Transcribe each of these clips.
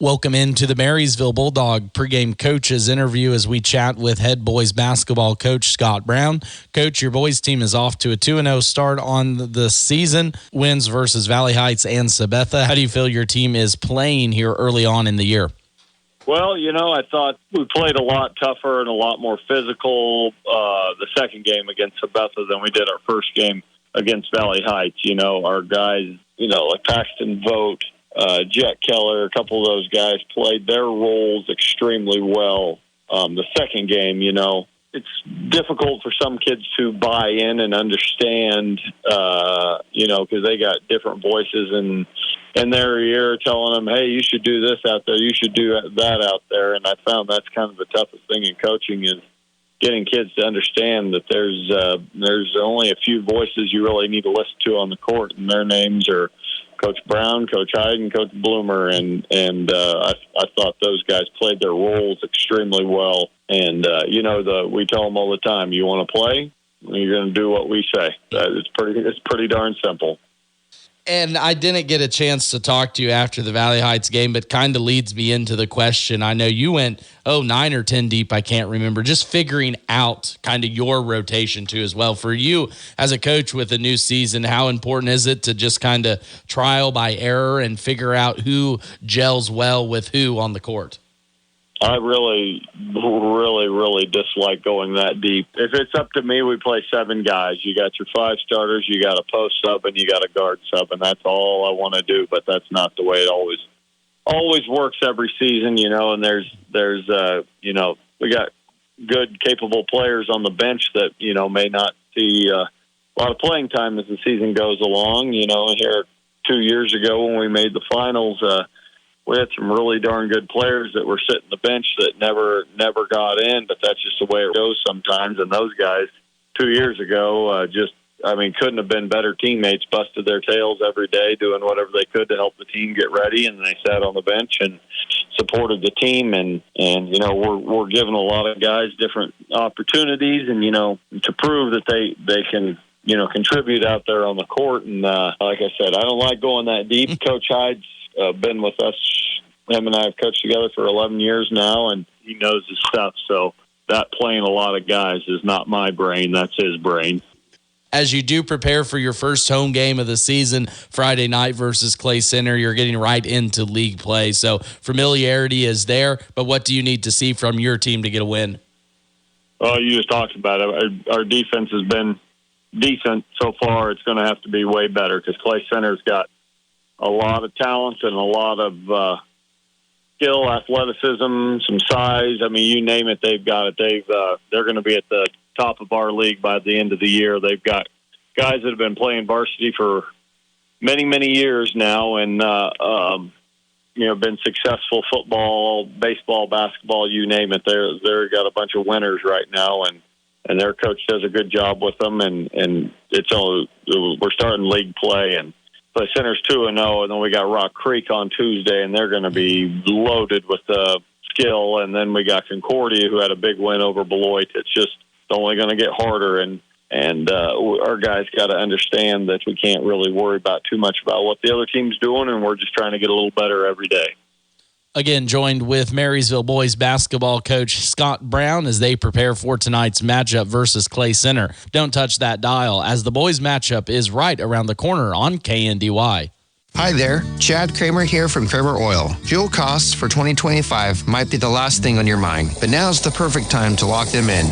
Welcome into the Marysville Bulldog pregame coaches interview as we chat with head boys basketball coach Scott Brown. Coach, your boys team is off to a 2-0 start on the season, wins versus Valley Heights and Sabetha. How do you feel your team is playing here early on in the year? Well, I thought we played a lot tougher and a lot more physical the second game against Sabetha than we did our first game against Valley Heights. Our guys, like Paxton Vogt, Jet Keller, a couple of those guys played their roles extremely well. The second game, it's difficult for some kids to buy in and understand, because they got different voices in their ear telling them, hey, you should do this out there, you should do that out there. And I found that's kind of the toughest thing in coaching is getting kids to understand that there's only a few voices you really need to listen to on the court, and their names are Coach Brown, Coach Hyde, and Coach Bloomer, and I thought those guys played their roles extremely well. And we tell them all the time, you want to play, you're going to do what we say. It's pretty darn simple. And I didn't get a chance to talk to you after the Valley Heights game, but kind of leads me into the question. I know you went 9 or 10 deep, I can't remember, just figuring out kind of your rotation too as well. For you as a coach with a new season, how important is it to just kind of trial by error and figure out who gels well with who on the court? I really, really, really dislike going that deep. If it's up to me, we play 7 guys. You got your 5 starters, you got a post sub, and you got a guard sub, and that's all I want to do. But that's not the way it always works every season, And there's we got good, capable players on the bench that may not see a lot of playing time as the season goes along. Here 2 years ago when we made the finals. We had some really darn good players that were sitting the bench that never got in, but that's just the way it goes sometimes. And those guys 2 years ago couldn't have been better teammates, busted their tails every day, doing whatever they could to help the team get ready. And they sat on the bench and supported the team. And we're giving a lot of guys different opportunities and, to prove that they can, contribute out there on the court. And like I said, I don't like going that deep. Coach Hyde's been with us. Him and I have coached together for 11 years now, and he knows his stuff. So that playing a lot of guys is not my brain. That's his brain. As you do prepare for your first home game of the season, Friday night versus Clay Center, you're getting right into league play. So familiarity is there, but what do you need to see from your team to get a win? Well, you just talked about it. Our defense has been decent so far. It's going to have to be way better because Clay Center's got a lot of talent and a lot of skill, athleticism, some size. I mean, you name it, they've got it. They're going to be at the top of our league by the end of the year. They've got guys that have been playing varsity for many, many years now, and been successful football, baseball, basketball, you name it. They're got a bunch of winners right now, and their coach does a good job with them. And we're starting league play and. Clay Center's 2-0, and then we got Rock Creek on Tuesday, and they're going to be loaded with skill. And then we got Concordia, who had a big win over Beloit. It's just only going to get harder, and our guys got to understand that we can't really worry about too much about what the other team's doing, and we're just trying to get a little better every day. Again, joined with Marysville boys basketball coach Scott Brown as they prepare for tonight's matchup versus Clay Center. Don't touch that dial as the boys matchup is right around the corner on KNDY. Hi there, Chad Kramer here from Kramer Oil. Fuel costs for 2025 might be the last thing on your mind, but now's the perfect time to lock them in.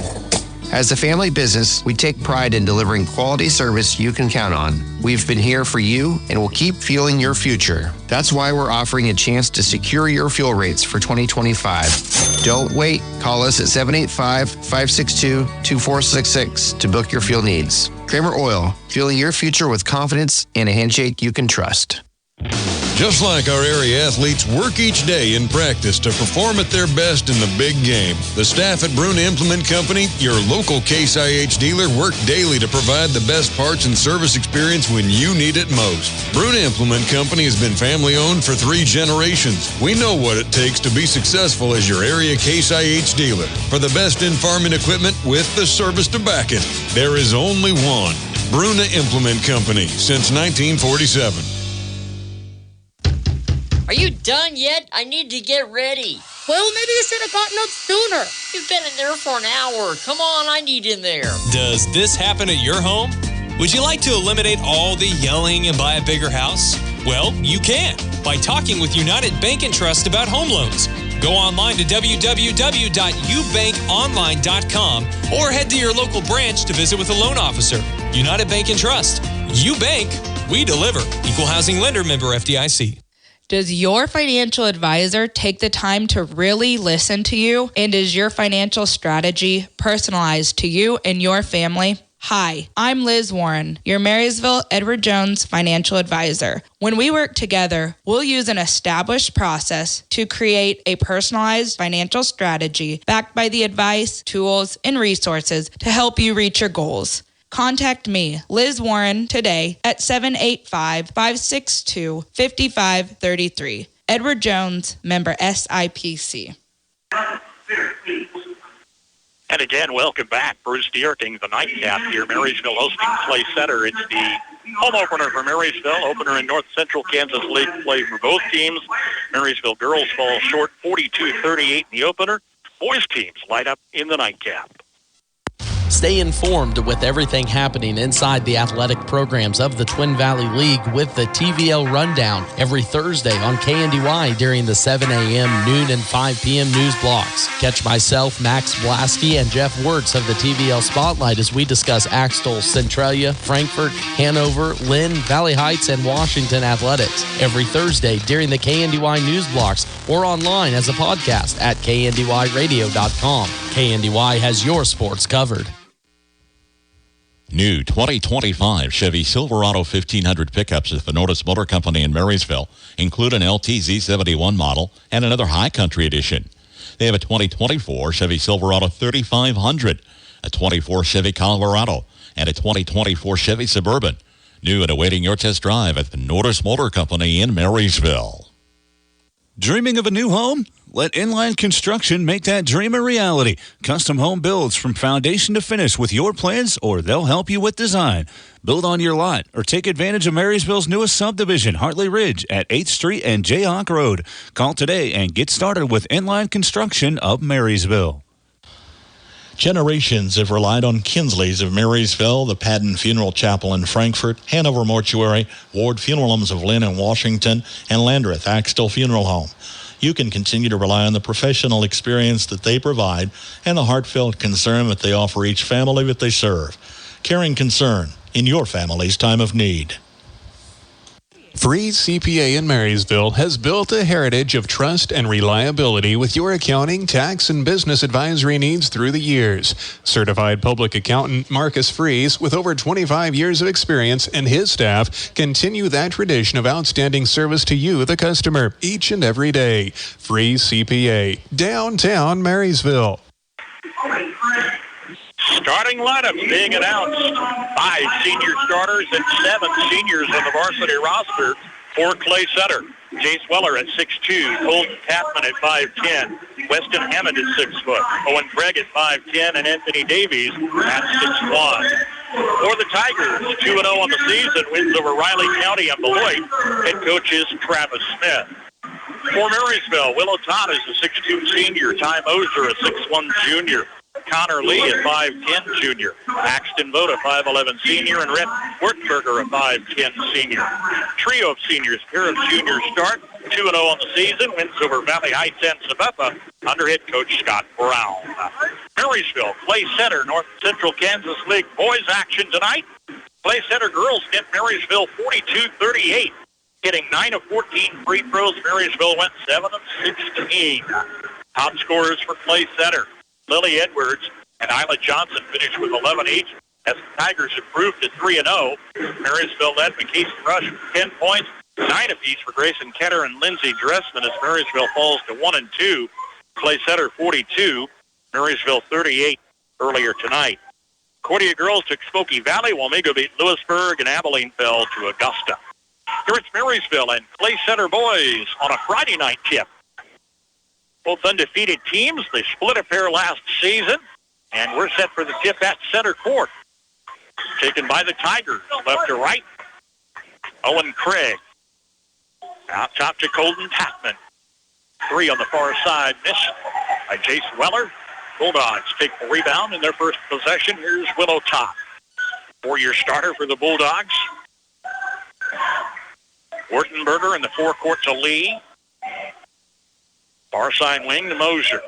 As a family business, we take pride in delivering quality service you can count on. We've been here for you and will keep fueling your future. That's why we're offering a chance to secure your fuel rates for 2025. Don't wait. Call us at 785-562-2466 to book your fuel needs. Kramer Oil, fueling your future with confidence and a handshake you can trust. Just like our area athletes work each day in practice to perform at their best in the big game, the staff at Bruna Implement Company, your local Case IH dealer, work daily to provide the best parts and service experience when you need it most. Bruna Implement Company has been family-owned for 3 generations. We know what it takes to be successful as your area Case IH dealer. For the best in farming equipment with the service to back it, there is only one. Bruna Implement Company since 1947. Are you done yet? I need to get ready. Well, maybe you should have gotten up sooner. You've been in there for an hour. Come on, I need in there. Does this happen at your home? Would you like to eliminate all the yelling and buy a bigger house? Well, you can by talking with United Bank and Trust about home loans. Go online to www.ubankonline.com or head to your local branch to visit with a loan officer. United Bank and Trust. You bank, we deliver. Equal housing lender, member FDIC. Does your financial advisor take the time to really listen to you? And is your financial strategy personalized to you and your family? Hi, I'm Liz Warren, your Marysville Edward Jones financial advisor. When we work together, we'll use an established process to create a personalized financial strategy backed by the advice, tools, and resources to help you reach your goals. Contact me, Liz Warren, today at 785-562-5533. Edward Jones, member SIPC. And again, welcome back. Bruce Dierking, the nightcap here. Marysville hosting Clay Center. It's the home opener for Marysville. Opener in North Central Kansas League play for both teams. Marysville girls fall short 42-38 in the opener. Boys teams light up in the nightcap. Stay informed with everything happening inside the athletic programs of the Twin Valley League with the TVL Rundown every Thursday on KNDY during the 7 a.m., noon, and 5 p.m. news blocks. Catch myself, Max Blasky, and Jeff Wirtz of the TVL Spotlight as we discuss Axtell, Centralia, Frankfort, Hanover, Lynn, Valley Heights, and Washington athletics every Thursday during the KNDY news blocks or online as a podcast at kndyradio.com. KNDY has your sports covered. New 2025 Chevy Silverado 1500 pickups at the Notice Motor Company in Marysville include an LTZ71 model and another High Country edition. They have a 2024 Chevy Silverado 3500, a 24 Chevy Colorado, and a 2024 Chevy Suburban. New and awaiting your test drive at the Notice Motor Company in Marysville. Dreaming of a new home? Let Inline Construction make that dream a reality. Custom home builds from foundation to finish with your plans, or they'll help you with design. Build on your lot or take advantage of Marysville's newest subdivision, Hartley Ridge, at 8th Street and Jayhawk Road. Call today and get started with Inline Construction of Marysville. Generations have relied on Kinsley's of Marysville, the Padden Funeral Chapel in Frankfort, Hanover Mortuary, Ward Funeral Homes of Lynn and Washington, and Landreth Axtell Funeral Home. You can continue to rely on the professional experience that they provide and the heartfelt concern that they offer each family that they serve. Caring concern in your family's time of need. Freeze CPA in Marysville has built a heritage of trust and reliability with your accounting, tax, and business advisory needs through the years. Certified public accountant Marcus Freeze, with over 25 years of experience, and his staff continue that tradition of outstanding service to you, the customer, each and every day. Freeze CPA, downtown Marysville. Starting lineups being announced. 5 senior starters and 7 seniors on the varsity roster for Clay Center. Jace Weller at 6'2", Colton Tapman at 5'10", Weston Hammond at 6 foot, Owen Gregg at 5'10", and Anthony Davies at 6'1". For the Tigers, 2-0 on the season, wins over Riley County and Beloit. Head coach is Travis Smith. For Marysville, Willow Todd is a 6'2" senior, Ty Moser a 6'1" junior. Connor Lee at 5'10", junior. Axton Voda, 5'11", senior, and Rhett Wertberger, a 5'10", senior. Trio of seniors, pair of juniors start, 2-0 on the season, wins over Valley Heights and Sabetha under head coach Scott Brown. Marysville, Clay Center, North Central Kansas League boys action tonight. Clay Center girls hit Marysville 42-38. Hitting 9 of 14 free throws, Marysville went 7 of 16. Top scorers for Clay Center. Lily Edwards and Isla Johnson finished with 11 each as the Tigers improved to 3-0. Marysville led McKeeston Rush with 10 points, 9 apiece for Grayson Ketter and Lindsey Dressman as Marysville falls to 1-2. Clay Center 42, Marysville 38 earlier tonight. Cordia girls took Smoky Valley, while Wamego beat Lewisburg, and Abilene fell to Augusta. Here it's Marysville and Clay Center boys on a Friday night tip. Both undefeated teams. They split a pair last season, and we're set for the tip at center court. Taken by the Tigers, left to right. Owen Craig Out top to Colton Tapman. 3 on the far side, missed by Jace Weller. Bulldogs take the rebound in their first possession. Here's Willow Top. 4-year starter for the Bulldogs. Wurtenberger in the forecourt to Lee. Far side wing to Mosier.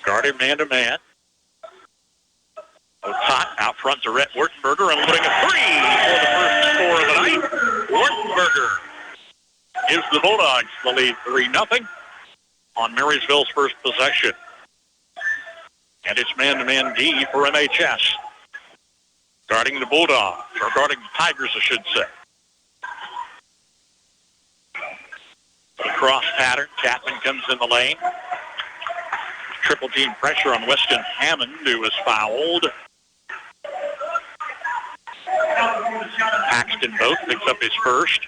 Guarded man-to-man. Hot out front to Rhett Wurtenberger and putting a 3 for the first score of the night. Wurtenberger gives the Bulldogs the lead 3-0 on Marysville's first possession. And it's man-to-man D for MHS. Guarding the Bulldogs, or guarding the Tigers, I should say. A cross pattern. Chapman comes in the lane. Triple team pressure on Weston Hammond, who was fouled. Paxton Boat picks up his first.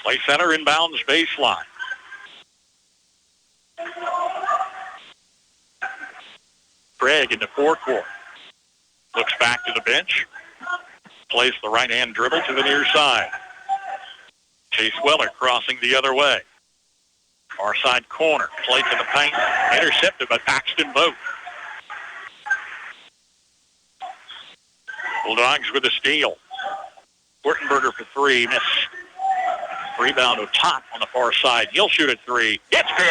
Play center inbounds baseline. Craig in the forecourt. Looks back to the bench. Plays the right-hand dribble to the near side. Chase Weller crossing the other way. Far side corner. Play to the paint. Intercepted by Paxton Boat. Bulldogs with a steal. Wurtenberger for 3. Miss. Rebound to Top on the far side. He'll shoot at 3. It's good!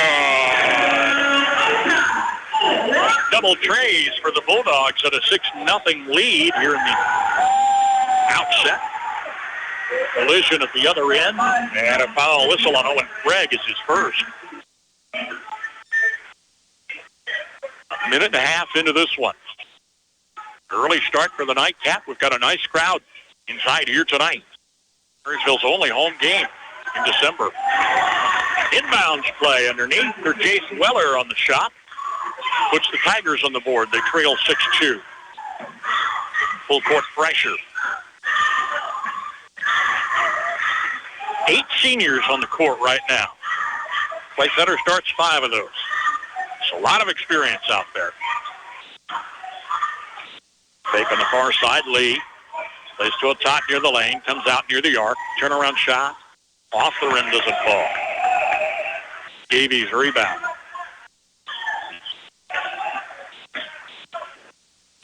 Double trays for the Bulldogs at a 6-0 lead here in the outset. Collision at the other end. And a foul whistle on Owen Craig is his first. A minute and a half into this one. Early start for the nightcap. We've got a nice crowd inside here tonight. Marysville's only home game in December. Inbounds play underneath for Jace Weller on the shot. Puts the Tigers on the board. They trail 6-2. Full court pressure. 8 seniors on the court right now. Play center starts 5 of those. It's a lot of experience out there. Fake on the far side, Lee. Plays to a top near the lane. Comes out near the arc. Turnaround shot. Off the rim, doesn't fall. Davies rebound.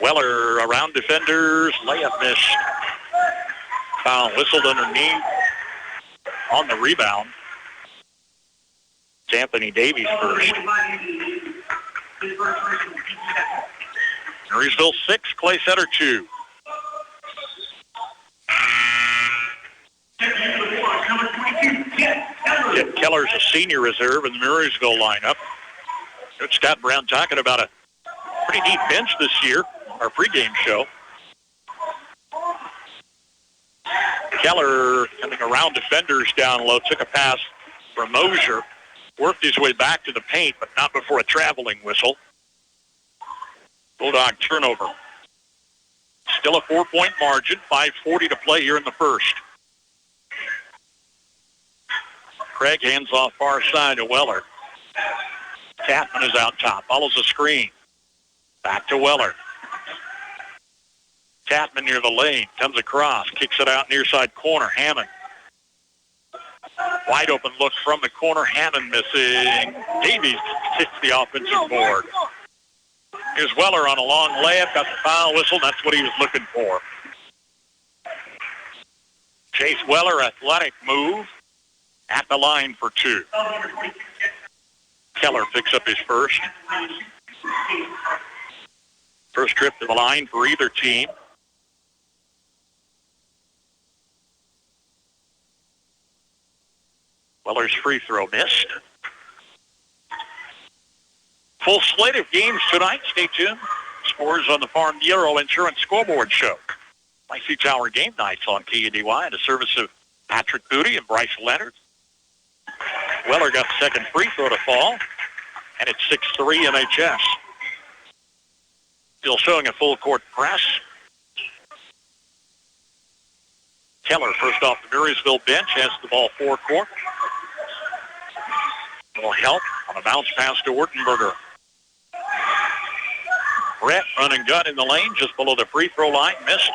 Weller around defenders. Layup missed. Foul whistled underneath. On the rebound. It's Anthony Davies first. Marysville 6, Clay Center 2. Tim Keller's a senior reserve in the Marysville lineup. Coach Scott Brown talking about a pretty deep bench this year, our pregame show. Keller coming around defenders down low, took a pass from Mosier, worked his way back to the paint, but not before a traveling whistle. Bulldog turnover. Still a 4-point margin, 5:40 to play here in the first. Craig hands off far side to Weller. Tapman is out top, follows a screen. Back to Weller. Tapman near the lane, comes across, kicks it out near side corner. Hammond. Wide open look from the corner. Hammond missing. Davies hits the offensive board. Here's Weller on a long layup, got the foul whistle. That's what he was looking for. Chase Weller, athletic move at the line for 2. Keller picks up his first. First trip to the line for either team. Weller's free throw missed. Full slate of games tonight. Stay tuned. Scores on the Farm Bureau Insurance Scoreboard Show. Icy Tower game nights on KUDY in the service of Patrick Booty and Bryce Leonard. Weller got the second free throw to fall, and it's 6-3 MHS. Still showing a full court press. Keller, first off the Marysville bench, has the ball forecourt. Will help on a bounce pass to Wurtenberger. Brett run and gun in the lane just below the free throw line. Missed.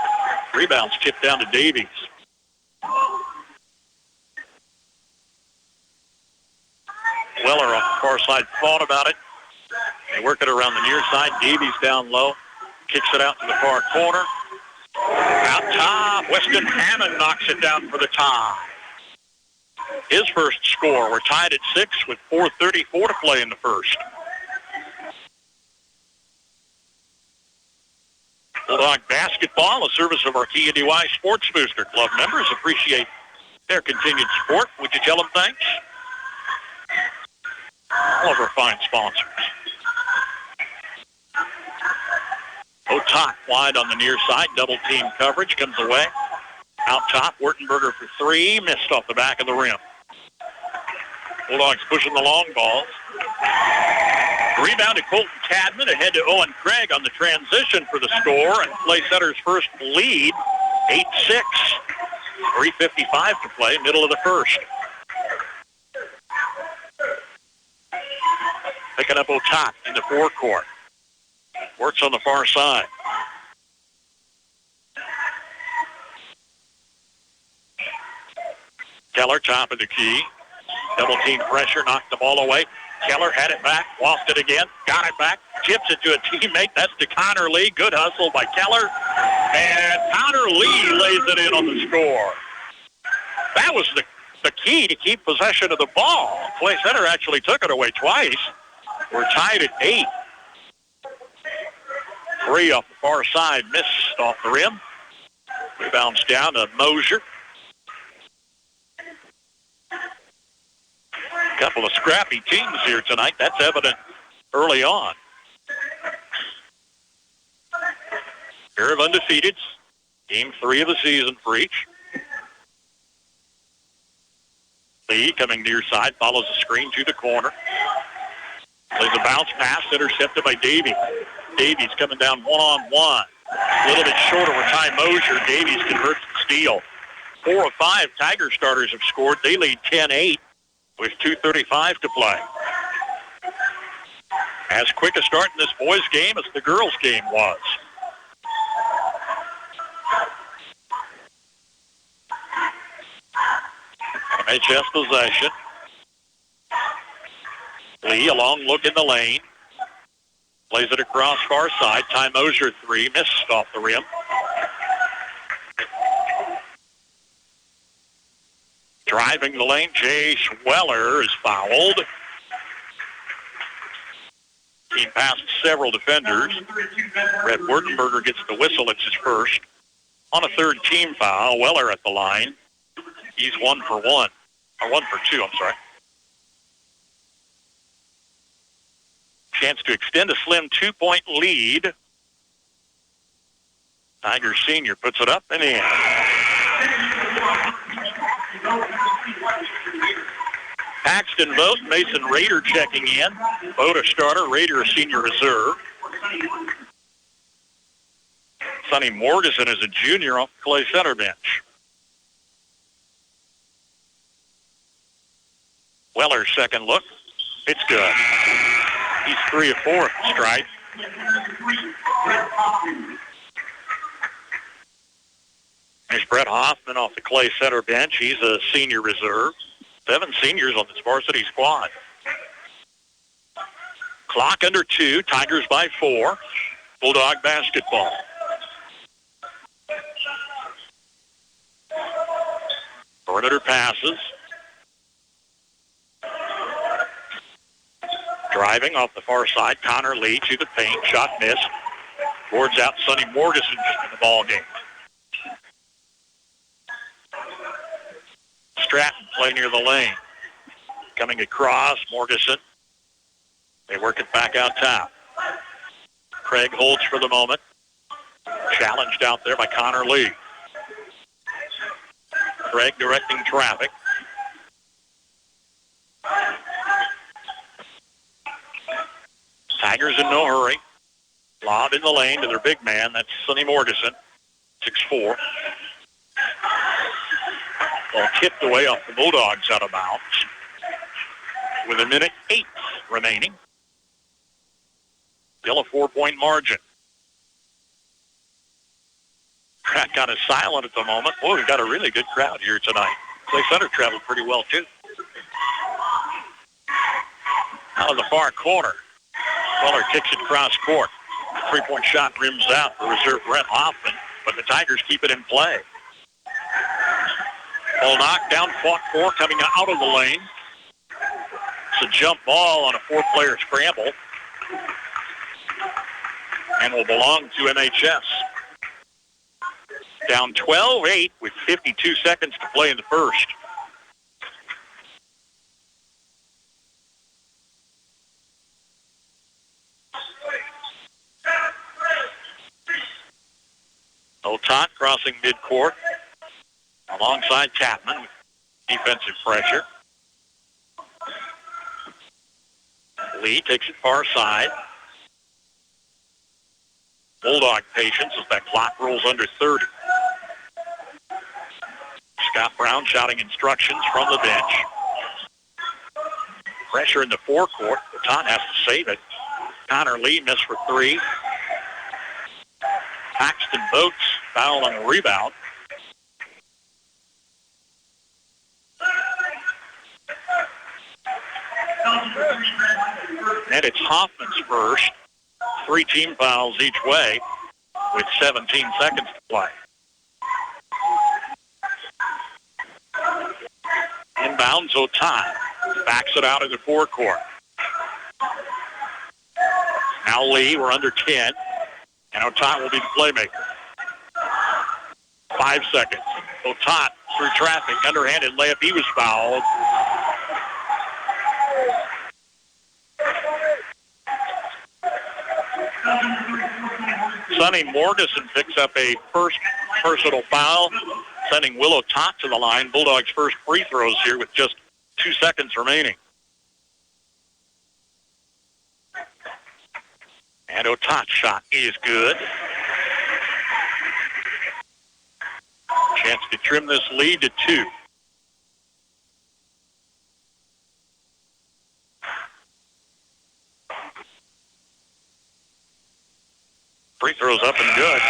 Rebounds tipped down to Davies. Weller off the far side thought about it. They work it around the near side. Davies down low. Kicks it out to the far corner. Out top. Weston Hammond knocks it down for the tie. His first score. We're tied at 6 with 4:34 to play in the first. Bulldog basketball, a service of our KNDY Sports Booster Club members. Appreciate their continued support. Would you tell them thanks? All of our fine sponsors. Otot wide on the near side. Double team coverage comes away. Out top, Wurtenberger for 3. Missed off the back of the rim. Bulldogs pushing the long balls. Rebound to Colton Cadman. Ahead to Owen Craig on the transition for the score. And Clay Center's first lead, 8-6. 3:55 to play, middle of the first. Picking up Otot in the forecourt. Works on the far side. Keller, top of the key. Double team pressure, knocked the ball away. Keller had it back, lost it again, got it back, chips it to a teammate. That's to Connor Lee. Good hustle by Keller. And Connor Lee lays it in on the score. That was the key to keep possession of the ball. Clay Center actually took it away twice. We're tied at 8. 3 off the far side, missed off the rim. Rebounds down to Mosier. Couple of scrappy teams here tonight. That's evident early on. Pair of undefeateds. Game 3 of the season for each. Lee coming near side, follows the screen to the corner. Plays a bounce pass, intercepted by Davies. Davies coming down one-on-one. A little bit short over Ty Mosier. Davies converts the steal. 4 of 5 Tiger starters have scored. They lead 10-8 with 2:35 to play. As quick a start in this boys' game as the girls' game was. MHS possession. Lee, a long look in the lane. Plays it across far side. Ty Mosier 3, missed off the rim. Driving the lane, Jay Schweller is fouled. He passed several defenders. Red Wurtenberger gets the whistle. It's his first. On a third team foul, Weller at the line. He's 1 for 1. Or 1 for 2, I'm sorry. Chance to extend a slim 2-point lead. Tiger Senior puts it up and in. Paxton Vogt, Mason Rader checking in. Vogt a starter, Rader a senior reserve. Sonny Morgeson is a junior off the Clay Center bench. Weller's second look. It's good. He's 3 of 4 at the stripe. There's Brett Hoffman off the Clay Center bench. He's a senior reserve. 7 seniors on this varsity squad. Clock under 2. Tigers by 4. Bulldog basketball. Perimeter passes. Driving off the far side, Connor Lee to the paint. Shot missed. Boards out Sonny Morgeson just in the ball game. Stratton play near the lane. Coming across, Morgeson. They work it back out top. Craig holds for the moment. Challenged out there by Connor Lee. Craig directing traffic. Tigers in no hurry. Lob in the lane to their big man. That's Sonny Morgeson, 6'4". Ball tipped away off the Bulldogs out of bounds. With 1:08 remaining. Still a 4-point margin. Crowd kind of silent at the moment. Boy, we've got a really good crowd here tonight. Clay Center traveled pretty well, too. out of the far corner. Weller kicks it cross court. Three-point shot rims out for reserve Brett Hoffman, but the Tigers keep it in play. Ball knocked down, fought for, coming out of the lane. It's a jump ball on a four-player scramble and will belong to MHS. Down 12-8 with 52 seconds to play in the first. Otot crossing midcourt alongside Chapman with defensive pressure. Lee takes it far side. Bulldog patience as that clock rolls under 30. Scott Brown shouting instructions from the bench. Pressure in the forecourt. Otot has to save it. Connor Lee missed for three. Paxton Boats foul on the rebound. And it's Hoffman's first. 3 team fouls each way with 17 seconds to play. Inbounds Otai. Backs it out in the forecourt. Now Lee, we're under 10. And Otat will be the playmaker. 5 seconds. Otat through traffic, underhanded layup. He was fouled. Sonny Morgeson picks up a first personal foul, sending Will Otat to the line. Bulldogs' first free throws here with just 2 seconds remaining. And Otat's shot is good. Chance to trim this lead to 2. Free throws up and good.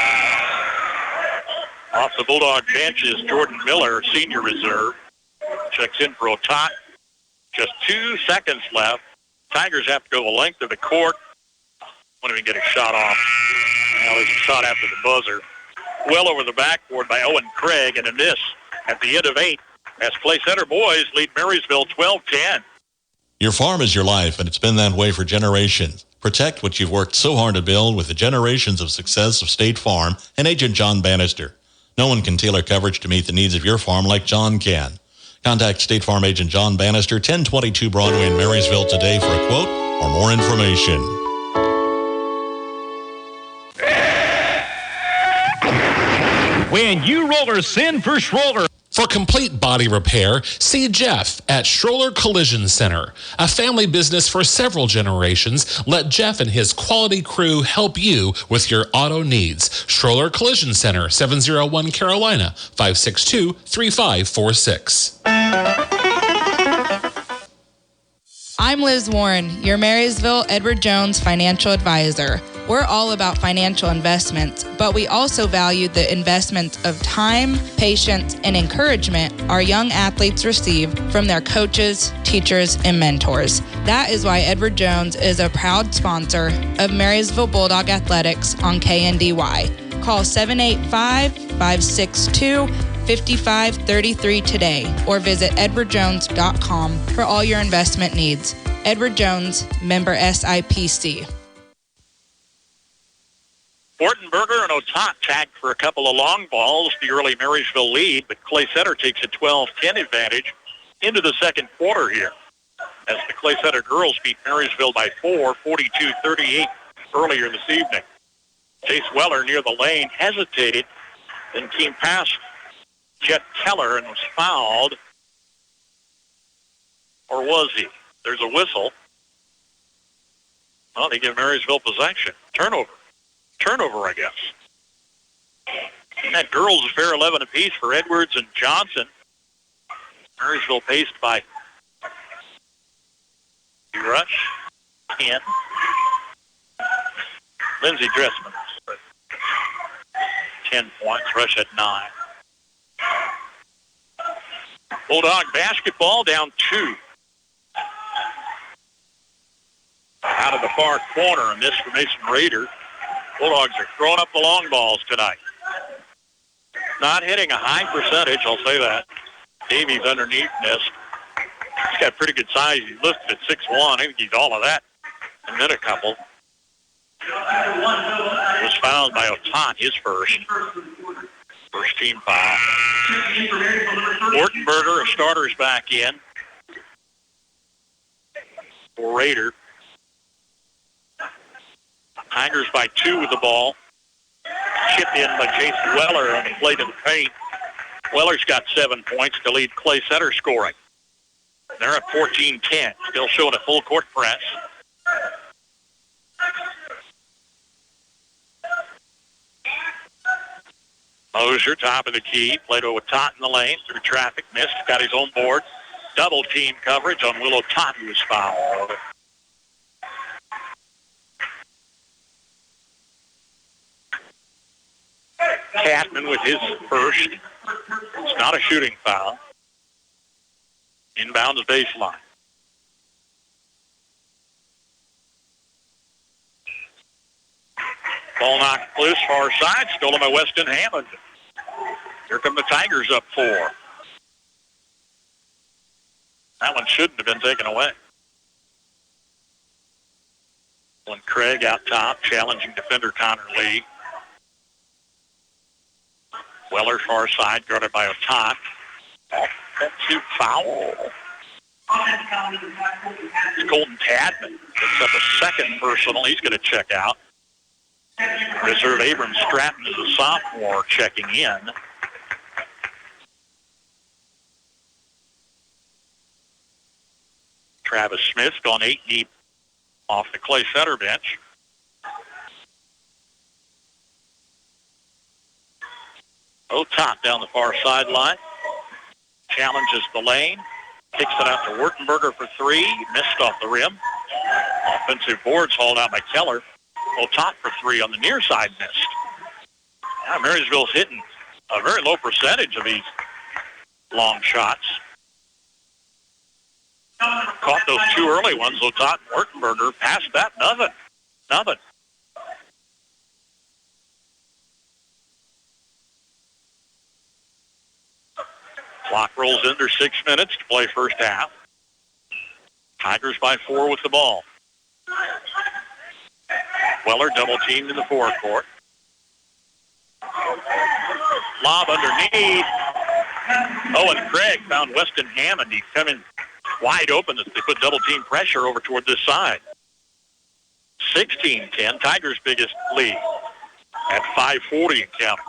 Off the Bulldog bench is Jordan Miller, senior reserve. Checks in for Otat. Just 2 seconds left. Tigers have to go the length of the court. Won't even get a shot off. Now there's a shot after the buzzer. Well over the backboard by Owen Craig, and a miss at the end of 8 as Clay Center boys lead Marysville 12-10. Your farm is your life, and it's been that way for generations. Protect what you've worked so hard to build with the generations of success of State Farm and Agent John Bannister. No one can tailor coverage to meet the needs of your farm like John can. Contact State Farm Agent John Bannister, 1022 Broadway in Marysville today for a quote or more information. When you rollers send for Schroller. For complete body repair, see Jeff at Schroller Collision Center. A family business for several generations, let Jeff and his quality crew help you with your auto needs. Schroller Collision Center, 701 Carolina, 562-3546. I'm Liz Warren, your Marysville Edward Jones financial advisor. We're all about financial investments, but we also value the investments of time, patience, and encouragement our young athletes receive from their coaches, teachers, and mentors. That is why Edward Jones is a proud sponsor of Marysville Bulldog Athletics on KNDY. Call 785-562-5533 today or visit edwardjones.com for all your investment needs. Edward Jones, member SIPC. Fortenberger and Otat tagged for a couple of long balls, the early Marysville lead, but Clay Center takes a 12-10 advantage into the second quarter here as the Clay Center girls beat Marysville by 4, 42-38 earlier this evening. Chase Weller near the lane hesitated, then came past Chet Keller and was fouled. Or was he? There's a whistle. Well, they give Marysville possession. Turnover, I guess. And that girls a fair 11 apiece for Edwards and Johnson. Marysville paced by Rush, 10. Lindsey Dressman, 10 points. Rush at 9. Bulldog basketball down 2. out of the far corner, a miss for Mason Rader. Bulldogs are throwing up the long balls tonight. Not hitting a high percentage, I'll say that. Davies underneath missed. He's got pretty good size. He's listed at 6'1". I think he's all of that and then a couple. Was fouled by Otat, his first team foul. Ortenberger, a starter's back in for Raider. Tigers by 2 with the ball. Chipped in by Jason Weller on the plate of the paint. Weller's got 7 points to lead Clay Center scoring. They're at 14-10, still showing a full court press. Mosier, top of the key, played over Tot in the lane, through traffic, missed, got his own board. Double team coverage on Willow Tot, who was fouled. Catman with his first. It's not a shooting foul. Inbounds baseline. Ball knocked loose, far side, stolen by Weston Hammond. Here come the Tigers up 4. That one shouldn't have been taken away. When Craig out top, challenging defender Connor Lee. Weller far side, guarded by Otat. Offensive foul. It's Colton Tadman. Picks up a second personal. He's going to check out. Reserve Abrams Stratton is a sophomore checking in. Travis Smith gone 8 deep off the Clay Center bench. Otat down the far sideline. Challenges the lane. Kicks it out to Wurtenberger for 3. Missed off the rim. Offensive boards hauled out by Keller. Otat for 3 on the near side, missed. Now Marysville's hitting a very low percentage of these long shots. Caught those 2 early ones. Otat and Wurtenberger. Past that, nothing. Clock rolls under 6 minutes to play first half. Tigers by 4 with the ball. Weller double teamed in the forecourt. Lob underneath. Owen Craig found Weston Hammond. He's coming wide open as they put double team pressure over toward this side. 16-10, Tigers' biggest lead at 5:40 and counting.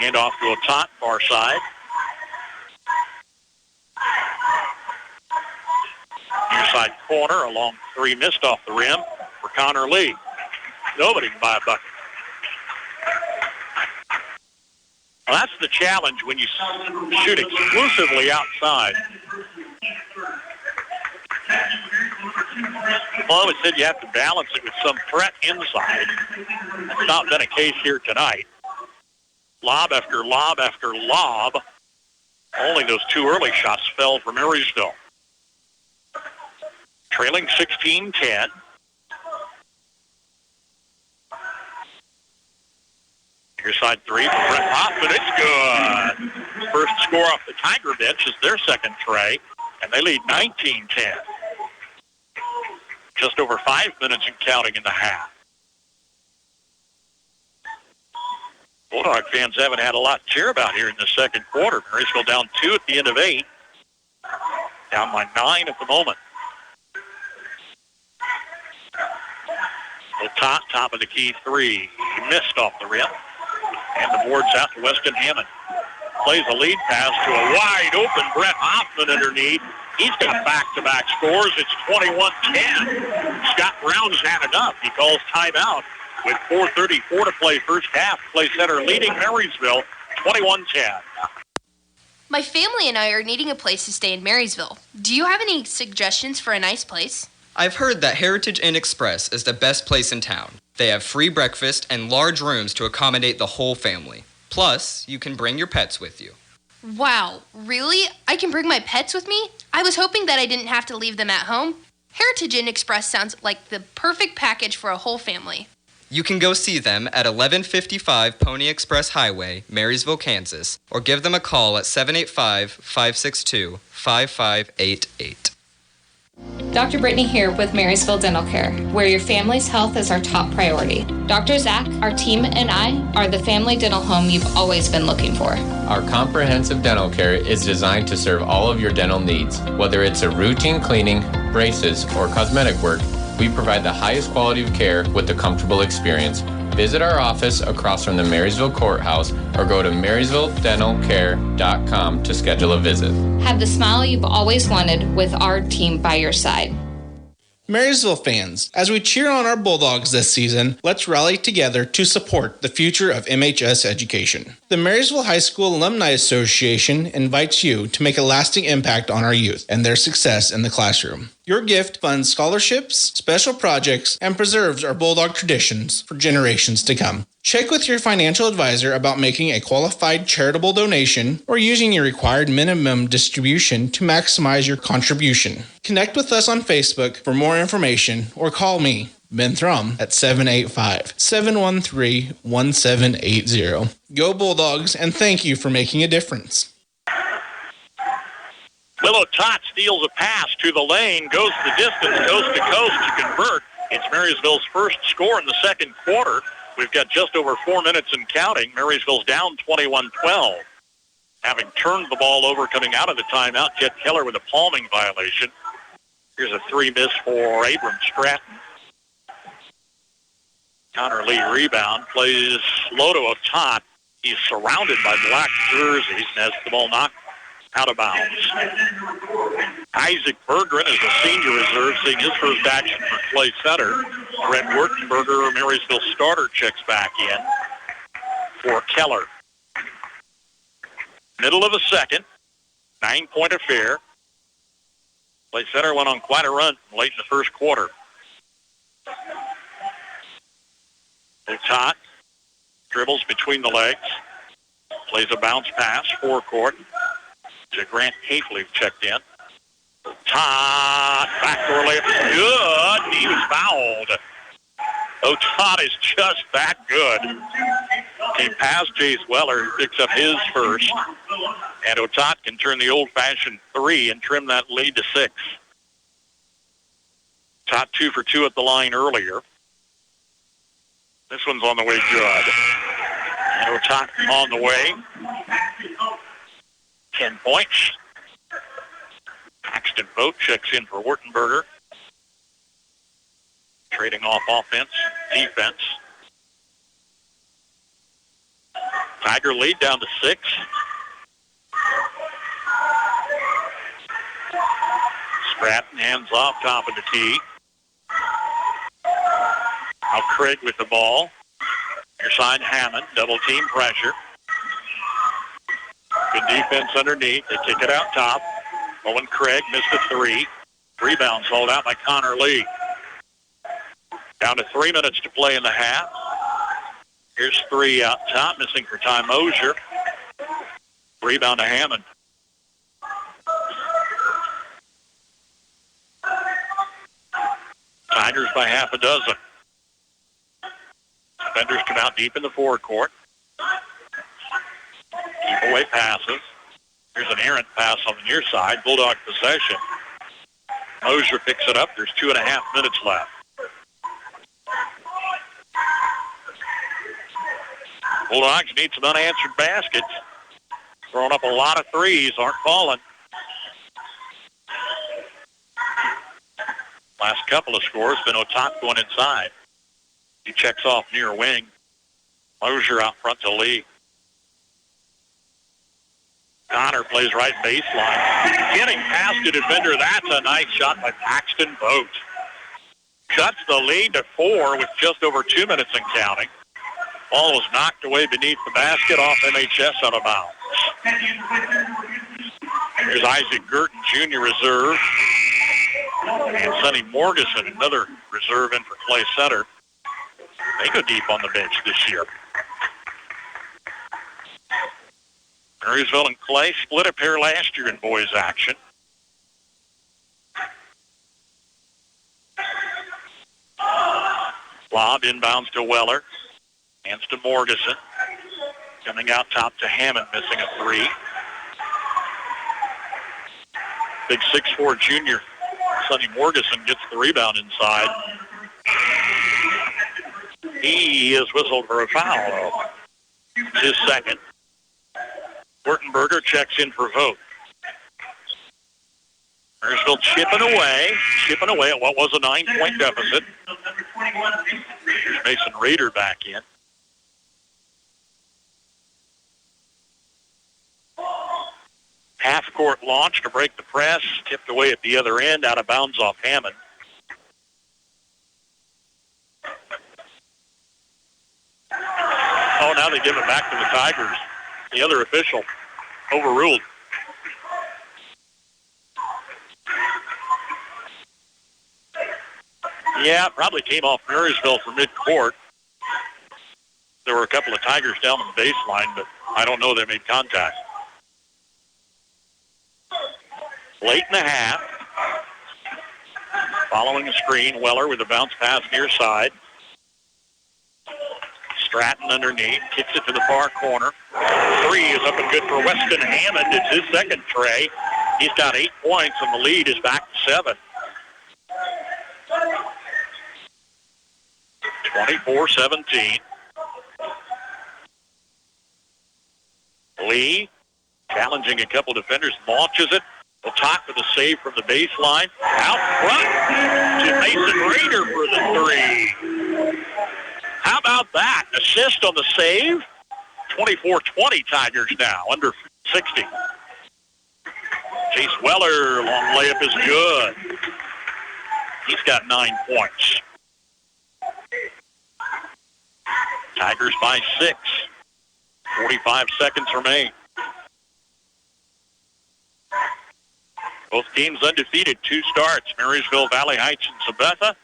Hand off to Otat, far side. Near side corner, a long 3 missed off the rim for Connor Lee. Nobody can buy a bucket. Well, that's the challenge when you shoot exclusively outside. Well, I always said you have to balance it with some threat inside. That's not been a case here tonight. Lob after lob after lob. Only those 2 early shots fell for Marysville. Trailing 16-10. Near side 3 from Brett Hoffman. It's good. First score off the Tiger bench is their second tray, and they lead 19-10. Just over 5 minutes and counting in the half. Bulldog fans haven't had a lot to cheer about here in the second quarter. Marysville down 2 at the end of 8. Down by 9 at the moment. Top of the key 3. He missed off the rim. And the board's out to Weston Hammond. Plays a lead pass to a wide open Brett Hoffman underneath. He's got back-to-back scores. It's 21-10. Scott Brown's had enough. He calls timeout with 4:34 to play first half. Clay Center leading Marysville 21-10. My family and I are needing a place to stay in Marysville. Do you have any suggestions for a nice place? I've heard that Heritage Inn Express is the best place in town. They have free breakfast and large rooms to accommodate the whole family. Plus, you can bring your pets with you. Wow, really? I can bring my pets with me? I was hoping that I didn't have to leave them at home. Heritage Inn Express sounds like the perfect package for a whole family. You can go see them at 1155 Pony Express Highway, Marysville, Kansas, or give them a call at 785-562-5588. Dr. Brittany here with Marysville Dental Care, where your family's health is our top priority. Dr. Zach, our team, and I are the family dental home you've always been looking for. Our comprehensive dental care is designed to serve all of your dental needs. Whether it's a routine cleaning, braces, or cosmetic work, we provide the highest quality of care with a comfortable experience. Visit our office across from the Marysville Courthouse or go to marysvilledentalcare.com to schedule a visit. Have the smile you've always wanted with our team by your side. Marysville fans, as we cheer on our Bulldogs this season, let's rally together to support the future of MHS education. The Marysville High School Alumni Association invites you to make a lasting impact on our youth and their success in the classroom. Your gift funds scholarships, special projects, and preserves our Bulldog traditions for generations to come. Check with your financial advisor about making a qualified charitable donation or using your required minimum distribution to maximize your contribution. Connect with us on Facebook for more information or call me, Ben Thrum, at 785-713-1780. Go Bulldogs, and thank you for making a difference. Willow Tot steals a pass to the lane, goes the distance, coast to coast to convert. It's Marysville's first score in the second quarter. We've got just over 4 minutes and counting. Marysville's down 21-12. Having turned the ball over coming out of the timeout, Jet Keller with a palming violation. Here's a 3 miss for Abram Stratton. Connor Lee rebound, plays low to a Tot. He's surrounded by black jerseys and has the ball knocked out of bounds. Isaac Berggren is a senior reserve, seeing his first action for Clay Center. Brett Wurtenberger, Marysville starter, checks back in for Keller. Middle of a second, 9-point affair. Clay Center went on quite a run late in the first quarter. Otot dribbles between the legs, plays a bounce pass, forecourt. To Grant Hafley checked in. Todd, backdoor layup, good. He was fouled. Todd is just that good. Came past Jace Weller, picks up his first. And Todd can turn the old-fashioned 3 and trim that lead to 6. Todd 2 for 2 at the line earlier. This one's on the way good. And Todd on the way. 10 points. Paxton Vogt checks in for Wurtenberger. Trading off offense, defense. Tiger lead down to 6. Stratton hands off top of the tee. Now Craig with the ball. Near side Hammond, double team pressure. Good defense underneath. They kick it out top. Owen Craig missed a 3. Rebound sold out by Connor Lee. Down to 3 minutes to play in the half. Here's 3 out top, missing for Ty Mosier. Rebound to Hammond. Tigers by half a dozen. Defenders come out deep in the forecourt. Keep away passes. Here's an errant pass on the near side. Bulldog possession. Mosier picks it up. There's 2.5 minutes left. Bulldogs need some unanswered baskets. Throwing up a lot of threes. Aren't falling. Last couple of scores been Otak going inside. He checks off near wing. Mosier out front to Lee. Connor plays right baseline. Getting past the defender. That's a nice shot by Paxton Vogt. Cuts the lead to 4 with just over 2 minutes and counting. Ball was knocked away beneath the basket off MHS out of bounds. Here's Isaac Girton, junior reserve. And Sonny Morgeson, another reserve in for Clay Center. They go deep on the bench this year. Marysville and Clay split a pair last year in boys action. Lob inbounds to Weller. Hands to Morgeson. Coming out top to Hammond, missing a three. Big 6'4" junior Sonny Morgeson gets the rebound inside. He is whistled for a foul, though. It's his second. Wurtenberger checks in for Vogt. Marysville chipping away at what was a 9-point deficit. Here's Mason Rader back in. Half-court launch to break the press, tipped away at the other end, out of bounds off Hammond. Oh, now they give it back to the Tigers. The other official overruled. Yeah, probably came off Marysville for midcourt. There were a couple of Tigers down on the baseline, but I don't know they made contact. Late in the half. Following the screen, Weller with a bounce pass near side. Stratton underneath, kicks it to the far corner. Three is up and good for Weston Hammond. It's his second tray. He's got 8 points, and the lead is back to 7. 24-17. Lee challenging a couple defenders, launches it. Otak with a save from the baseline. Out front to Mason Rader for the three. How about that? Assist on the save. 24-20 Tigers now, under 60. Chase Weller, long layup is good. He's got 9 points. Tigers by 6. 45 seconds remain. Both teams undefeated, 2 starts. Marysville, Valley Heights, and Sabetha.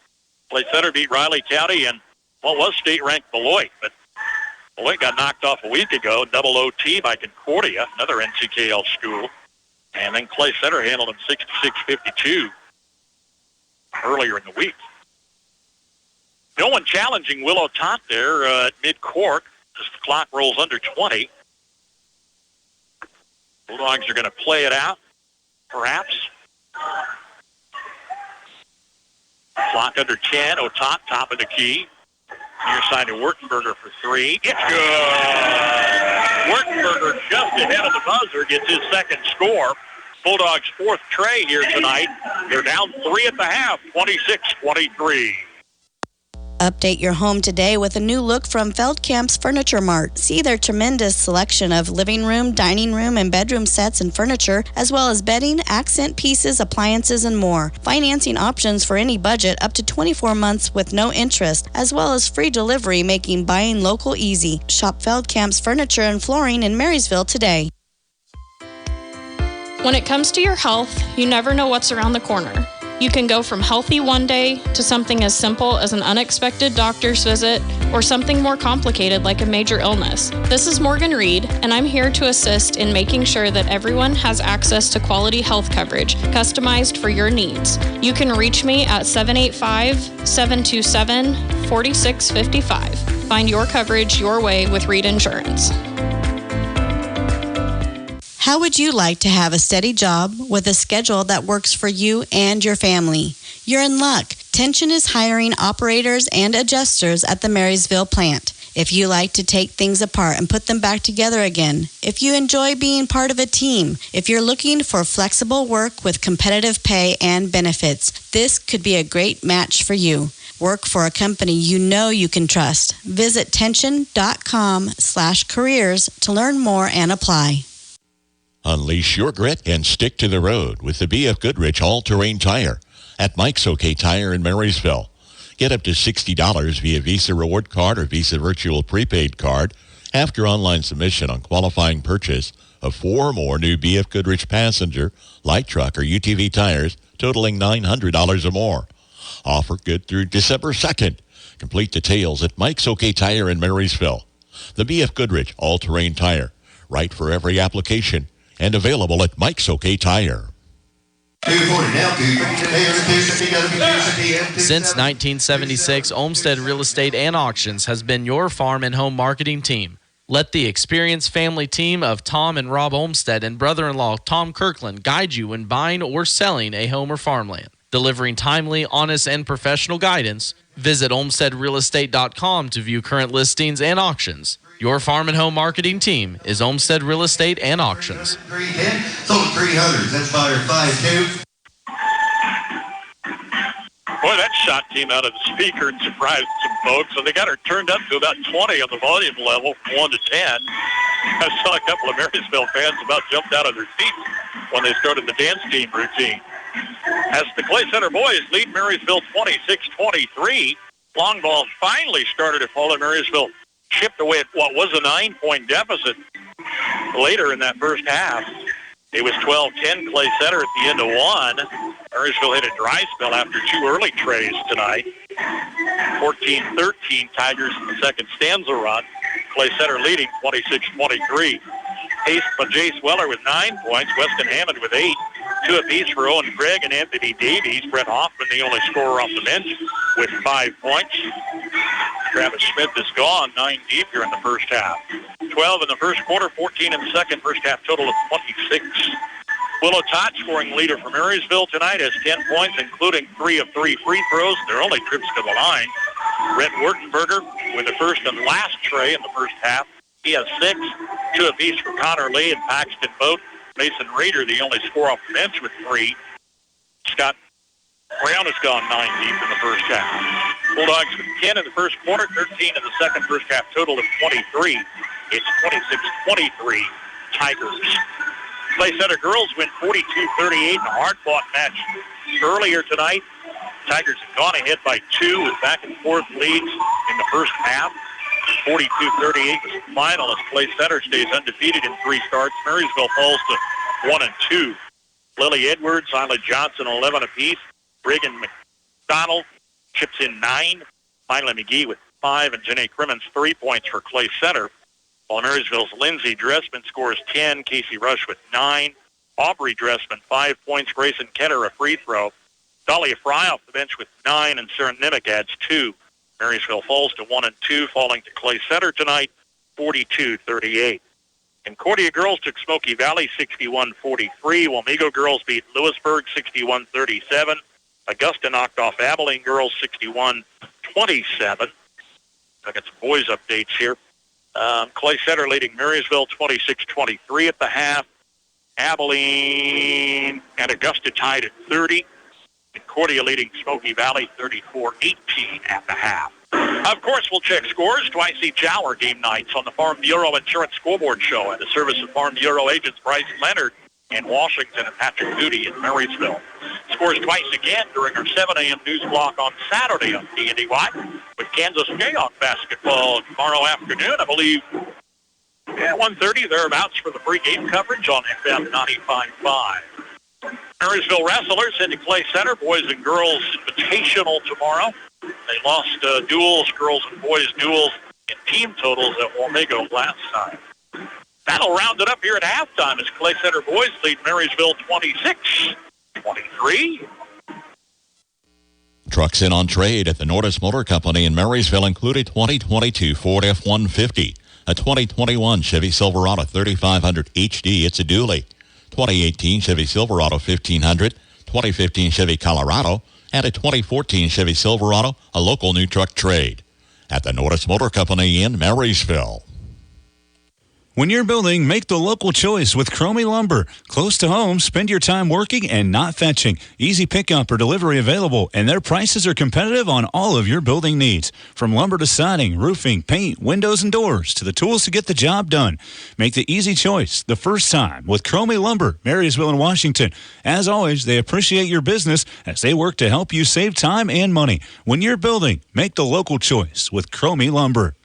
Clay Center beat Riley County and what was state-ranked Beloit, but Beloit got knocked off a week ago, double OT by Concordia, another NCKL school. And then Clay Center handled them 66-52 earlier in the week. No one challenging Willow Tot there at midcourt as the clock rolls under 20. Bulldogs are going to play it out, perhaps. Clock under 10. Otat, top of the key. Near side to Wurtenberger for 3. It's good. Wurtenberger just ahead of the buzzer gets his second score. Bulldogs' 4th tray here tonight. They're down 3 at the half, 26-23. Update your home today with a new look from Feldkamp's Furniture Mart. See their tremendous selection of living room, dining room, and bedroom sets and furniture, as well as bedding, accent pieces, appliances, and more. Financing options for any budget up to 24 months with no interest, as well as free delivery, making buying local easy. Shop Feldkamp's Furniture and Flooring in Marysville today. When it comes to your health, you never know what's around the corner. You can go from healthy one day to something as simple as an unexpected doctor's visit or something more complicated like a major illness. This is Morgan Reed, and I'm here to assist in making sure that everyone has access to quality health coverage customized for your needs. You can reach me at 785-727-4655. Find your coverage your way with Reed Insurance. How would you like to have a steady job with a schedule that works for you and your family? You're in luck. Tension is hiring operators and adjusters at the Marysville plant. If you like to take things apart and put them back together again, if you enjoy being part of a team, if you're looking for flexible work with competitive pay and benefits, this could be a great match for you. Work for a company you know you can trust. Visit tension.com/careers to learn more and apply. Unleash your grit and stick to the road with the B.F. Goodrich all-terrain tire at Mike's OK Tire in Marysville. Get up to $60 via Visa Reward Card or Visa Virtual Prepaid Card after online submission on qualifying purchase of 4 or more new B.F. Goodrich passenger, light truck, or UTV tires totaling $900 or more. Offer good through December 2nd. Complete details at Mike's OK Tire in Marysville. The B.F. Goodrich all-terrain tire. right for every application, and available at Mike's OK Tire. Since 1976, Olmsted Real Estate and Auctions has been your farm and home marketing team. Let the experienced family team of Tom and Rob Olmsted and brother-in-law Tom Kirkland guide you when buying or selling a home or farmland. Delivering timely, honest, and professional guidance, visit olmstedrealestate.com to view current listings and auctions. Your farm and home marketing team is Olmsted Real Estate and Auctions. 310, sold 300. That's buyer 5-2. Boy, that shot came out of the speaker and surprised some folks. So they got her turned up to about 20 on the volume level from 1 to 10. I saw a couple of Marysville fans about jumped out of their seats when they started the dance team routine. As the Clay Center boys lead Marysville 26-23, long ball finally started to fall, and Marysville chipped away at what was a 9-point deficit later in that first half. It was 12-10 Clay Center at the end of one. Marysville hit a dry spell after two early trays tonight. 14-13 Tigers in the second stanza run. Clay Center leading 26-23. Paced by Jace Weller with 9 points. Weston Hammond with 8. 2 apiece for Owen Craig and Anthony Davies. Brett Hoffman, the only scorer off the bench, with 5 points. Travis Smith is gone, 9 deep here in the first half. 12 in the first quarter, 14 in the second. First half total of 26. Willow Todd, scoring leader for Marysville tonight, has 10 points, including 3 of 3 free throws. Their only trips to the line. Brett Wurtenberger with the first and last tray in the first half. He has 6. 2 apiece for Connor Lee and Paxton Boat. Mason Rader, the only scorer off the bench, with 3. Scott Brown has gone 9 deep in the first half. Bulldogs with 10 in the first quarter, 13 in the second. First half total of 23. It's 26-23 Tigers. Clay Center girls win 42-38 in a hard-fought match earlier tonight. Tigers have gone ahead by 2 with back-and-forth leads in the first half. 42-38 was the final as Clay Center stays undefeated in 3 starts. Marysville falls to 1 and 2. Lily Edwards, Isla Johnson, 11 apiece. Reagan McDonald chips in 9. Isla McGee with 5, and Janae Crimmins 3 points for Clay Center. While Marysville's Lindsay Dressman scores 10. Casey Rush with 9. Aubrey Dressman, 5 points. Grayson Ketter, a free throw. Dahlia Fry off the bench with 9, and Sarah Nimick adds 2. Marysville falls to 1 and 2, falling to Clay Center tonight, 42-38. Concordia girls took Smoky Valley 61-43. Wamego girls beat Lewisburg 61-37. Augusta knocked off Abilene girls 61-27. I got some boys updates here. Clay Center leading Marysville 26-23 at the half. Abilene and Augusta tied at 30. Concordia leading Smoky Valley 34-18 at the half. Of course, we'll check scores twice each hour game nights on the Farm Bureau Insurance Scoreboard Show and the service of Farm Bureau agents Bryce Leonard in Washington and Patrick Moody in Marysville. Scores twice again during our 7 a.m. news block on Saturday on TNDY with Kansas Jayhawk basketball tomorrow afternoon, I believe, at 1:30 thereabouts for the pre-game coverage on FM 95.5. Marysville Wrestlers into Clay Center, boys and girls invitational tomorrow. They lost duels, girls and boys duels, in team totals at Wamego last time. That'll round it up here at halftime as Clay Center boys lead Marysville 26-23. Trucks in on trade at the Nordis Motor Company in Marysville include a 2022 Ford F-150, a 2021 Chevy Silverado 3500 HD, it's a dually, 2018 Chevy Silverado 1500, 2015 Chevy Colorado, and a 2014 Chevy Silverado, a local new truck trade. At the Nordis Motor Company in Marysville. When you're building, make the local choice with Cromie Lumber. Close to home, spend your time working and not fetching. Easy pickup or delivery available, and their prices are competitive on all of your building needs. From lumber to siding, roofing, paint, windows, and doors, to the tools to get the job done. Make the easy choice the first time with Cromie Lumber, Marysville and Washington. As always, they appreciate your business as they work to help you save time and money. When you're building, make the local choice with Cromie Lumber.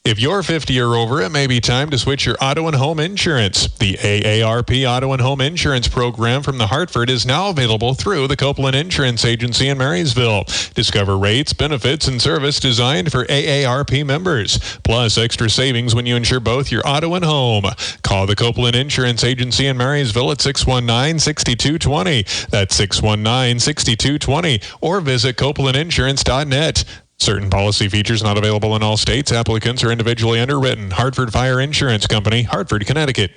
If you're 50 or over, it may be time to switch your auto and home insurance. The AARP Auto and Home Insurance Program from the Hartford is now available through the Copeland Insurance Agency in Marysville. Discover rates, benefits, and service designed for AARP members, plus extra savings when you insure both your auto and home. Call the Copeland Insurance Agency in Marysville at 619-6220. That's 619-6220. Or visit copelandinsurance.net. Certain policy features not available in all states. Applicants are individually underwritten. Hartford Fire Insurance Company, Hartford, Connecticut.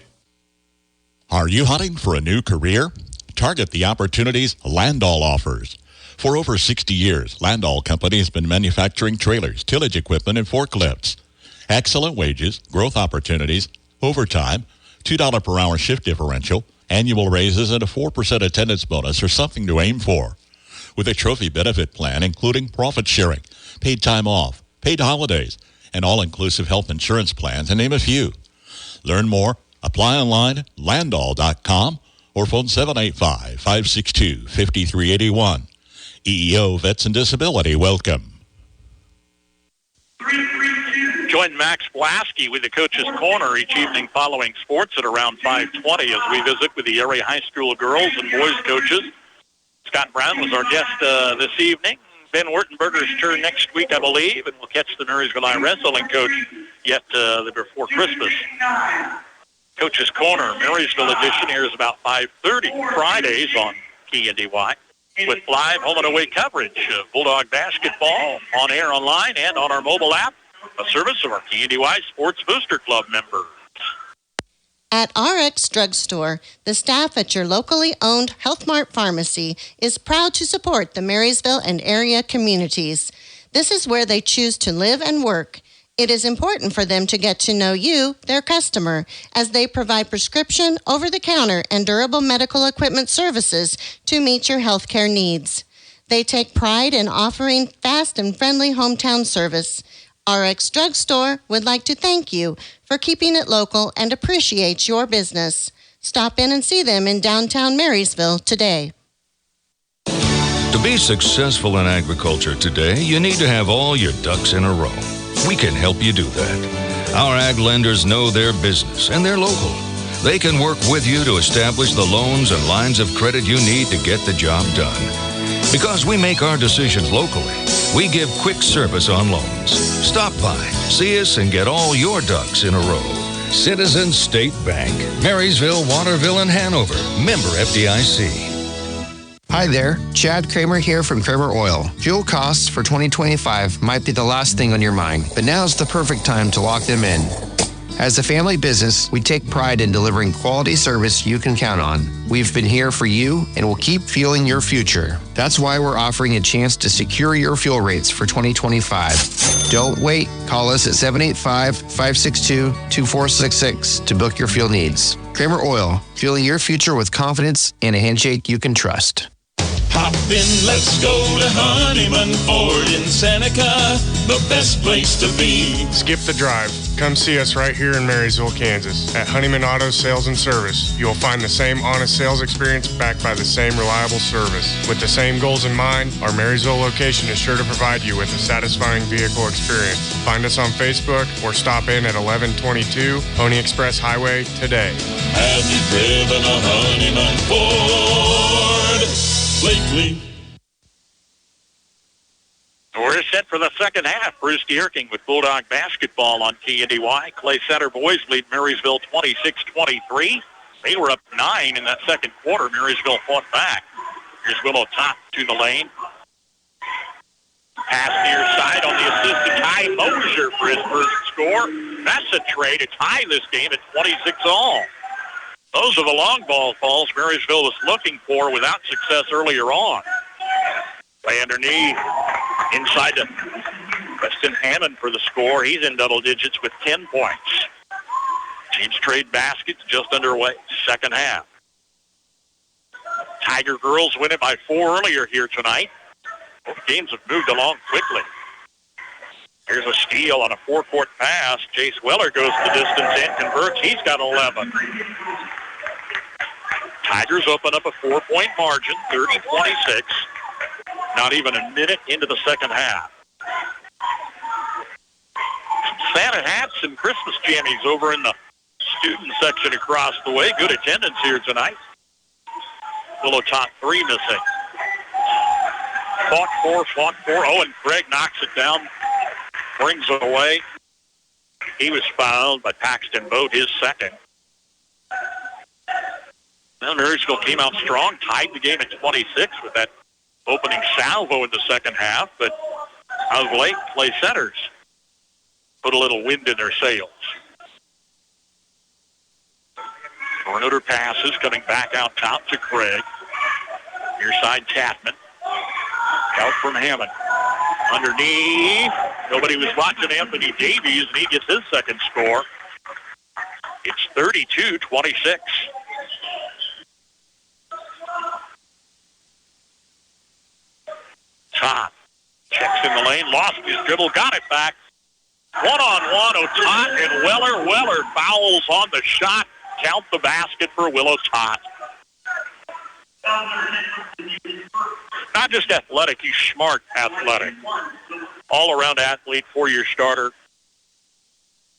Are you hunting for a new career? Target the opportunities Landall offers. For over 60 years, Landall Company has been manufacturing trailers, tillage equipment, and forklifts. Excellent wages, growth opportunities, overtime, $2 per hour shift differential, annual raises, and a 4% attendance bonus are something to aim for. With a trophy benefit plan including profit sharing, paid time off, paid holidays, and all-inclusive health insurance plans, to name a few. Learn more, apply online at landall.com or phone 785-562-5381. EEO Vets and Disability, welcome. Join Max Blasky with the Coach's Corner each evening following sports at around 5:20 as we visit with the area high school girls and boys coaches. Scott Brown was our guest this evening. Ben Wurtenberger's turn next week, I believe, and we'll catch the Marysville High wrestling coach yet before Christmas. Coach's Corner, Marysville edition, airs about 5:30 Fridays on KNDY with live home and away coverage of Bulldog basketball on air, online, and on our mobile app, a service of our KNDY Sports Booster Club members. At RX Drugstore, the staff at your locally owned Health Mart Pharmacy is proud to support the Marysville and area communities. This is where they choose to live and work. It is important for them to get to know you, their customer, as they provide prescription, over-the-counter, and durable medical equipment services to meet your healthcare needs. They take pride in offering fast and friendly hometown service. RX Drugstore would like to thank you for keeping it local and appreciates your business. Stop in and see them in downtown Marysville today. To be successful in agriculture today, you need to have all your ducks in a row. We can help you do that. Our ag lenders know their business and they're local. They can work with you to establish the loans and lines of credit you need to get the job done. Because we make our decisions locally, we give quick service on loans. Stop by, see us, and get all your ducks in a row. Citizens State Bank, Marysville, Waterville, and Hanover. Member FDIC. Hi there, Chad Kramer here from Kramer Oil. Fuel costs for 2025 might be the last thing on your mind, but now's the perfect time to lock them in. As a family business, we take pride in delivering quality service you can count on. We've been here for you and will keep fueling your future. That's why we're offering a chance to secure your fuel rates for 2025. Don't wait. Call us at 785-562-2466 to book your fuel needs. Kramer Oil, fueling your future with confidence and a handshake you can trust. Hop in, let's go to Honeyman Ford in Seneca, the best place to be. Skip the drive. Come see us right here in Marysville, Kansas. At Honeyman Auto Sales and Service, you'll find the same honest sales experience backed by the same reliable service. With the same goals in mind, our Marysville location is sure to provide you with a satisfying vehicle experience. Find us on Facebook or stop in at 1122 Pony Express Highway today. Have you driven a Honeyman Ford lately? We're set for the second half. Bruce Gierking with Bulldog basketball on KNDY. Clay Center boys lead Marysville 26-23. They were up 9 in that second quarter. Marysville fought back. Here's Willow Top to the lane. Pass near side on the assist to Ty Mosier for his first score. That's a tray to tie this game at 26-all. Those are the long ball falls Marysville was looking for without success earlier on. Play underneath. Inside to Preston Hammond for the score. He's in double digits with 10 points. Teams trade baskets just underway. Second half. Tiger girls win it by 4 earlier here tonight. Both games have moved along quickly. Here's a steal on a forecourt pass. Jace Weller goes the distance and converts. He's got 11. Tigers open up a 4-point margin, 30-26. Not even a minute into the second half. Santa hats and Christmas jammies over in the student section across the way. Good attendance here tonight. Willow Tot 3 missing. Fought for. Owen Craig knocks it down, brings it away. He was fouled by Paxton Boat, his second. Well, Marysville came out strong, tied the game at 26 with that opening salvo in the second half, but of late, Clay Centers put a little wind in their sails. Tornadoe passes coming back out top to Craig. Near side Chapman. Out from Hammond. Underneath. Nobody was watching Anthony Davies, and he gets his second score. It's 32-26. Tot checks in the lane, lost his dribble, got it back. One-on-one, Tot and Weller. Weller fouls on the shot. Count the basket for Willow Tot. Not just athletic, he's smart athletic. All-around athlete, four-year starter.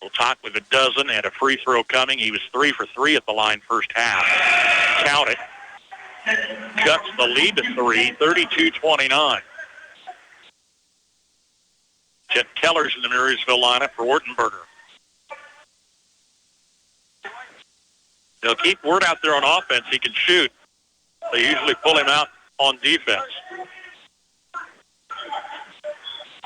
Willow Tot with a dozen and a free throw coming. He was 3 for 3 at the line first half. Count it. Cuts the lead to 3, 32-29. Chet Keller's in the Marysville lineup for Ortenberger. They'll keep word out there on offense. He can shoot. They usually pull him out on defense.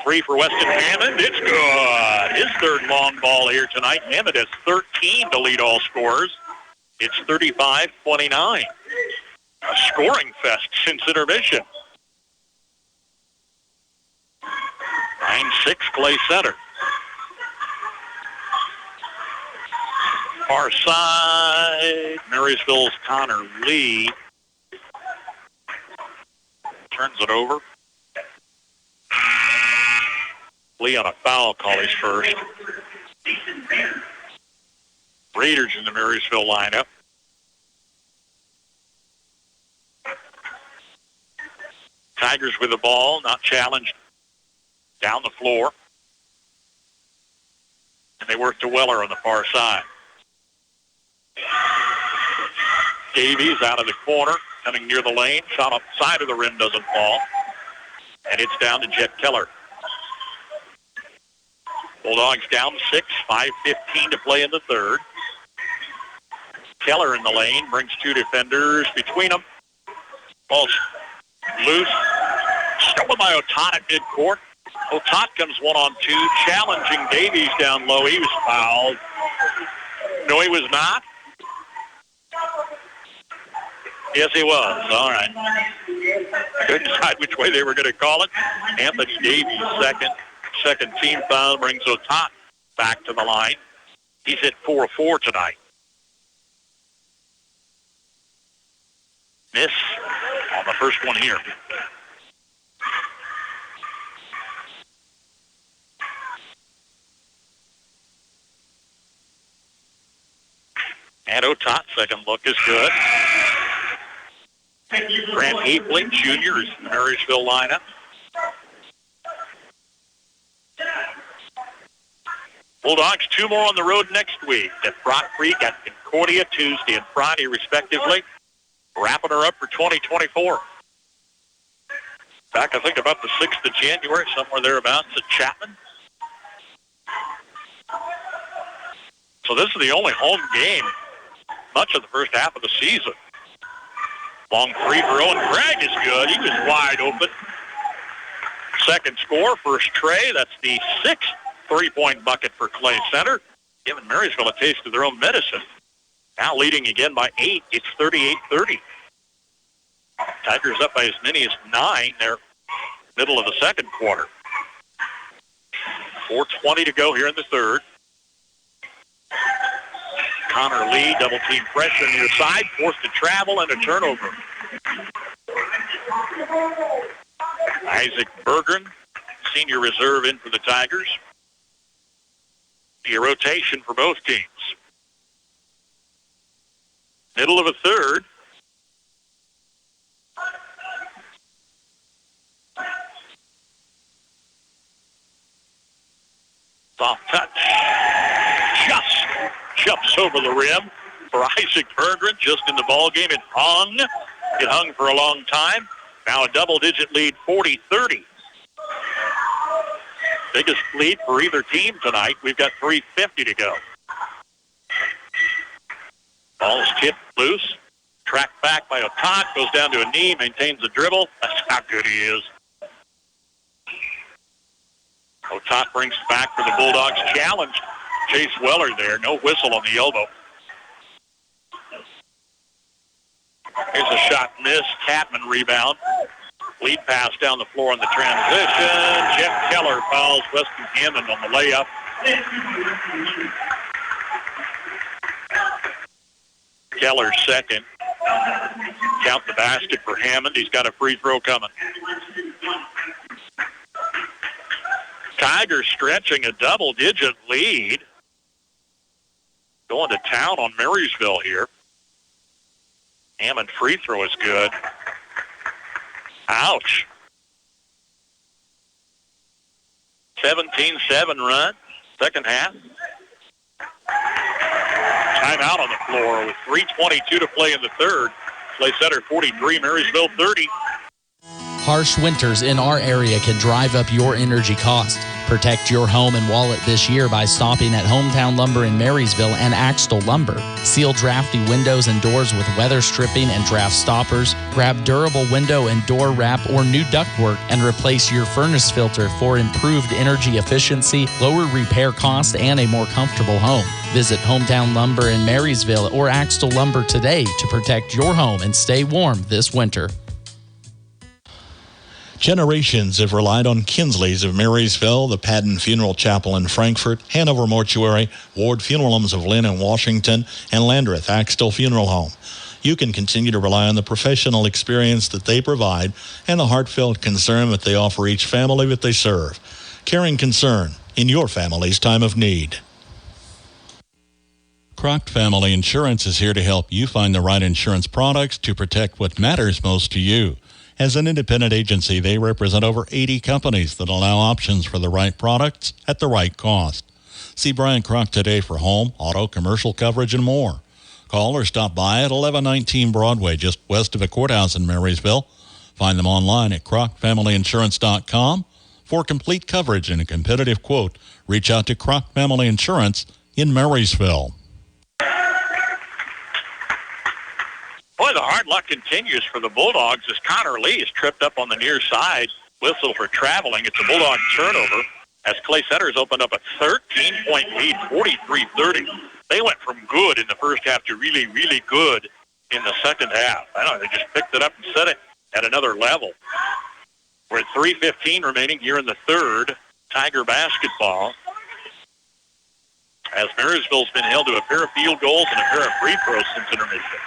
3 for Weston Hammond. It's good. His third long ball here tonight. Hammond has 13 to lead all scorers. It's 35-29. A scoring fest since intermission. 9-6 Clay Center. Far side, Marysville's Connor Lee turns it over. Lee on a foul call, his first. Raiders in the Marysville lineup. Tigers with the ball, not challenged. Down the floor. And they work to Weller on the far side. Davies out of the corner, coming near the lane. Shot off the side of the rim, doesn't fall. And it's down to Jet Keller. Bulldogs down 6, 5:15 to play in the third. Keller in the lane, brings two defenders between them. Ball's loose. Stolen by Otot at midcourt. Otot comes 1-on-2, challenging Davies down low. He was fouled. No, he was not. Yes, he was. All right. Couldn't decide which way they were going to call it. Anthony Davies, second team foul, brings Otot back to the line. He's hit 4 of 4 tonight. Miss on the first one here. And Otot's second look is good. Grant Heapling, Jr. is in the Marysville lineup. Bulldogs 2 more on the road next week at Brock Creek, at Concordia, Tuesday and Friday, respectively. Wrapping her up for 2024. Back, I think, about the 6th of January, somewhere thereabouts at Chapman. So this is the only home game much of the first half of the season. Long three for Owen Craig is good. He was wide open. Second score, first tray. That's the 6th three-point bucket for Clay Center, giving Marysville a taste of their own medicine. Now leading again by 8. It's 38-30. Tigers up by as many as 9 there, middle of the second quarter. 4:20 to go here in the third. Connor Lee, double-team freshman near side, forced to travel and a turnover. Isaac Bergren, senior reserve in for the Tigers. Be a rotation for both teams. Middle of a third. Soft touch. to the rim for Isaac Berggren, just in the ballgame. It hung for a long time. Now a double-digit lead, 40-30. Biggest lead for either team tonight. We've got 3:50 to go. Ball's tipped loose. Tracked back by Otat. Goes down to a knee. Maintains the dribble. That's how good he is. Otat brings it back for the Bulldogs. Challenged Chase Weller there. No whistle on the elbow. Here's a shot missed. Catman rebound. Lead pass down the floor on the transition. Jeff Keller fouls Weston Hammond on the layup. Keller's second. Count the basket for Hammond. He's got a free throw coming. Tigers stretching a double-digit lead. Going to town on Marysville here. Hammond free throw is good. Ouch. 17-7 run, second half. Timeout on the floor with 3:22 to play in the third. Clay Center 43, Marysville 30. Harsh winters in our area can drive up your energy cost. Protect your home and wallet this year by stopping at Hometown Lumber in Marysville and Axtell Lumber. Seal drafty windows and doors with weather stripping and draft stoppers. Grab durable window and door wrap or new ductwork and replace your furnace filter for improved energy efficiency, lower repair cost, and a more comfortable home. Visit Hometown Lumber in Marysville or Axtell Lumber today to protect your home and stay warm this winter. Generations have relied on Kinsley's of Marysville, the Padden Funeral Chapel in Frankfort, Hanover Mortuary, Ward Funeral Homes of Lynn and Washington, and Landreth Axtell Funeral Home. You can continue to rely on the professional experience that they provide and the heartfelt concern that they offer each family that they serve. Caring concern in your family's time of need. Croc Family Insurance is here to help you find the right insurance products to protect what matters most to you. As an independent agency, they represent over 80 companies that allow options for the right products at the right cost. See Brian Croc today for home, auto, commercial coverage, and more. Call or stop by at 1119 Broadway, just west of the courthouse in Marysville. Find them online at crocfamilyinsurance.com. For complete coverage and a competitive quote, reach out to Croc Family Insurance in Marysville. Boy, the hard luck continues for the Bulldogs as Connor Lee is tripped up on the near side. Whistle for traveling. It's a Bulldog turnover as Clay Center's opened up a 13-point lead, 43-30. They went from good in the first half to really, really good in the second half. I don't know, they just picked it up and set it at another level. We're at 3:15 remaining here in the third. Tiger basketball. As Marysville's been held to a pair of field goals and a pair of free throws since intermission.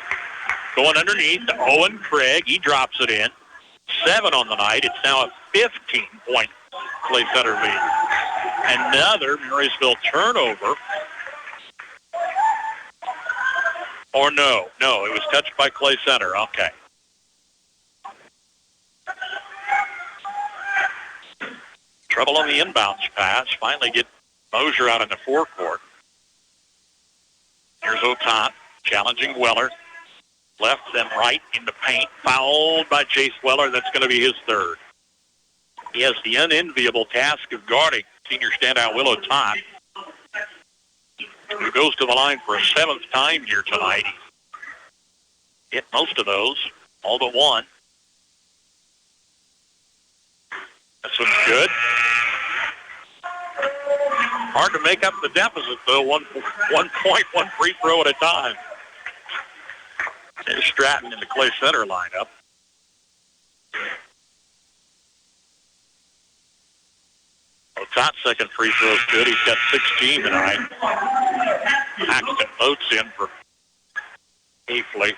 Going underneath to Owen Craig. He drops it in. 7 on the night. It's now a 15-point Clay Center lead. Another Marysville turnover. Or no, it was touched by Clay Center. Okay. Trouble on the inbounds pass. Finally get Mosier out in the forecourt. Here's Otat challenging Weller. Left, then right in the paint. Fouled by Chase Weller. That's going to be his third. He has the unenviable task of guarding senior standout Will Otat, who goes to the line for a 7th time here tonight. Hit most of those, all but one. This one's good. Hard to make up the deficit, though. One point, one free throw at a time. There's Stratton in the Clay Center lineup. Otat's second free throw is good. He's got 16 tonight. Paxton Oates in for Heafley.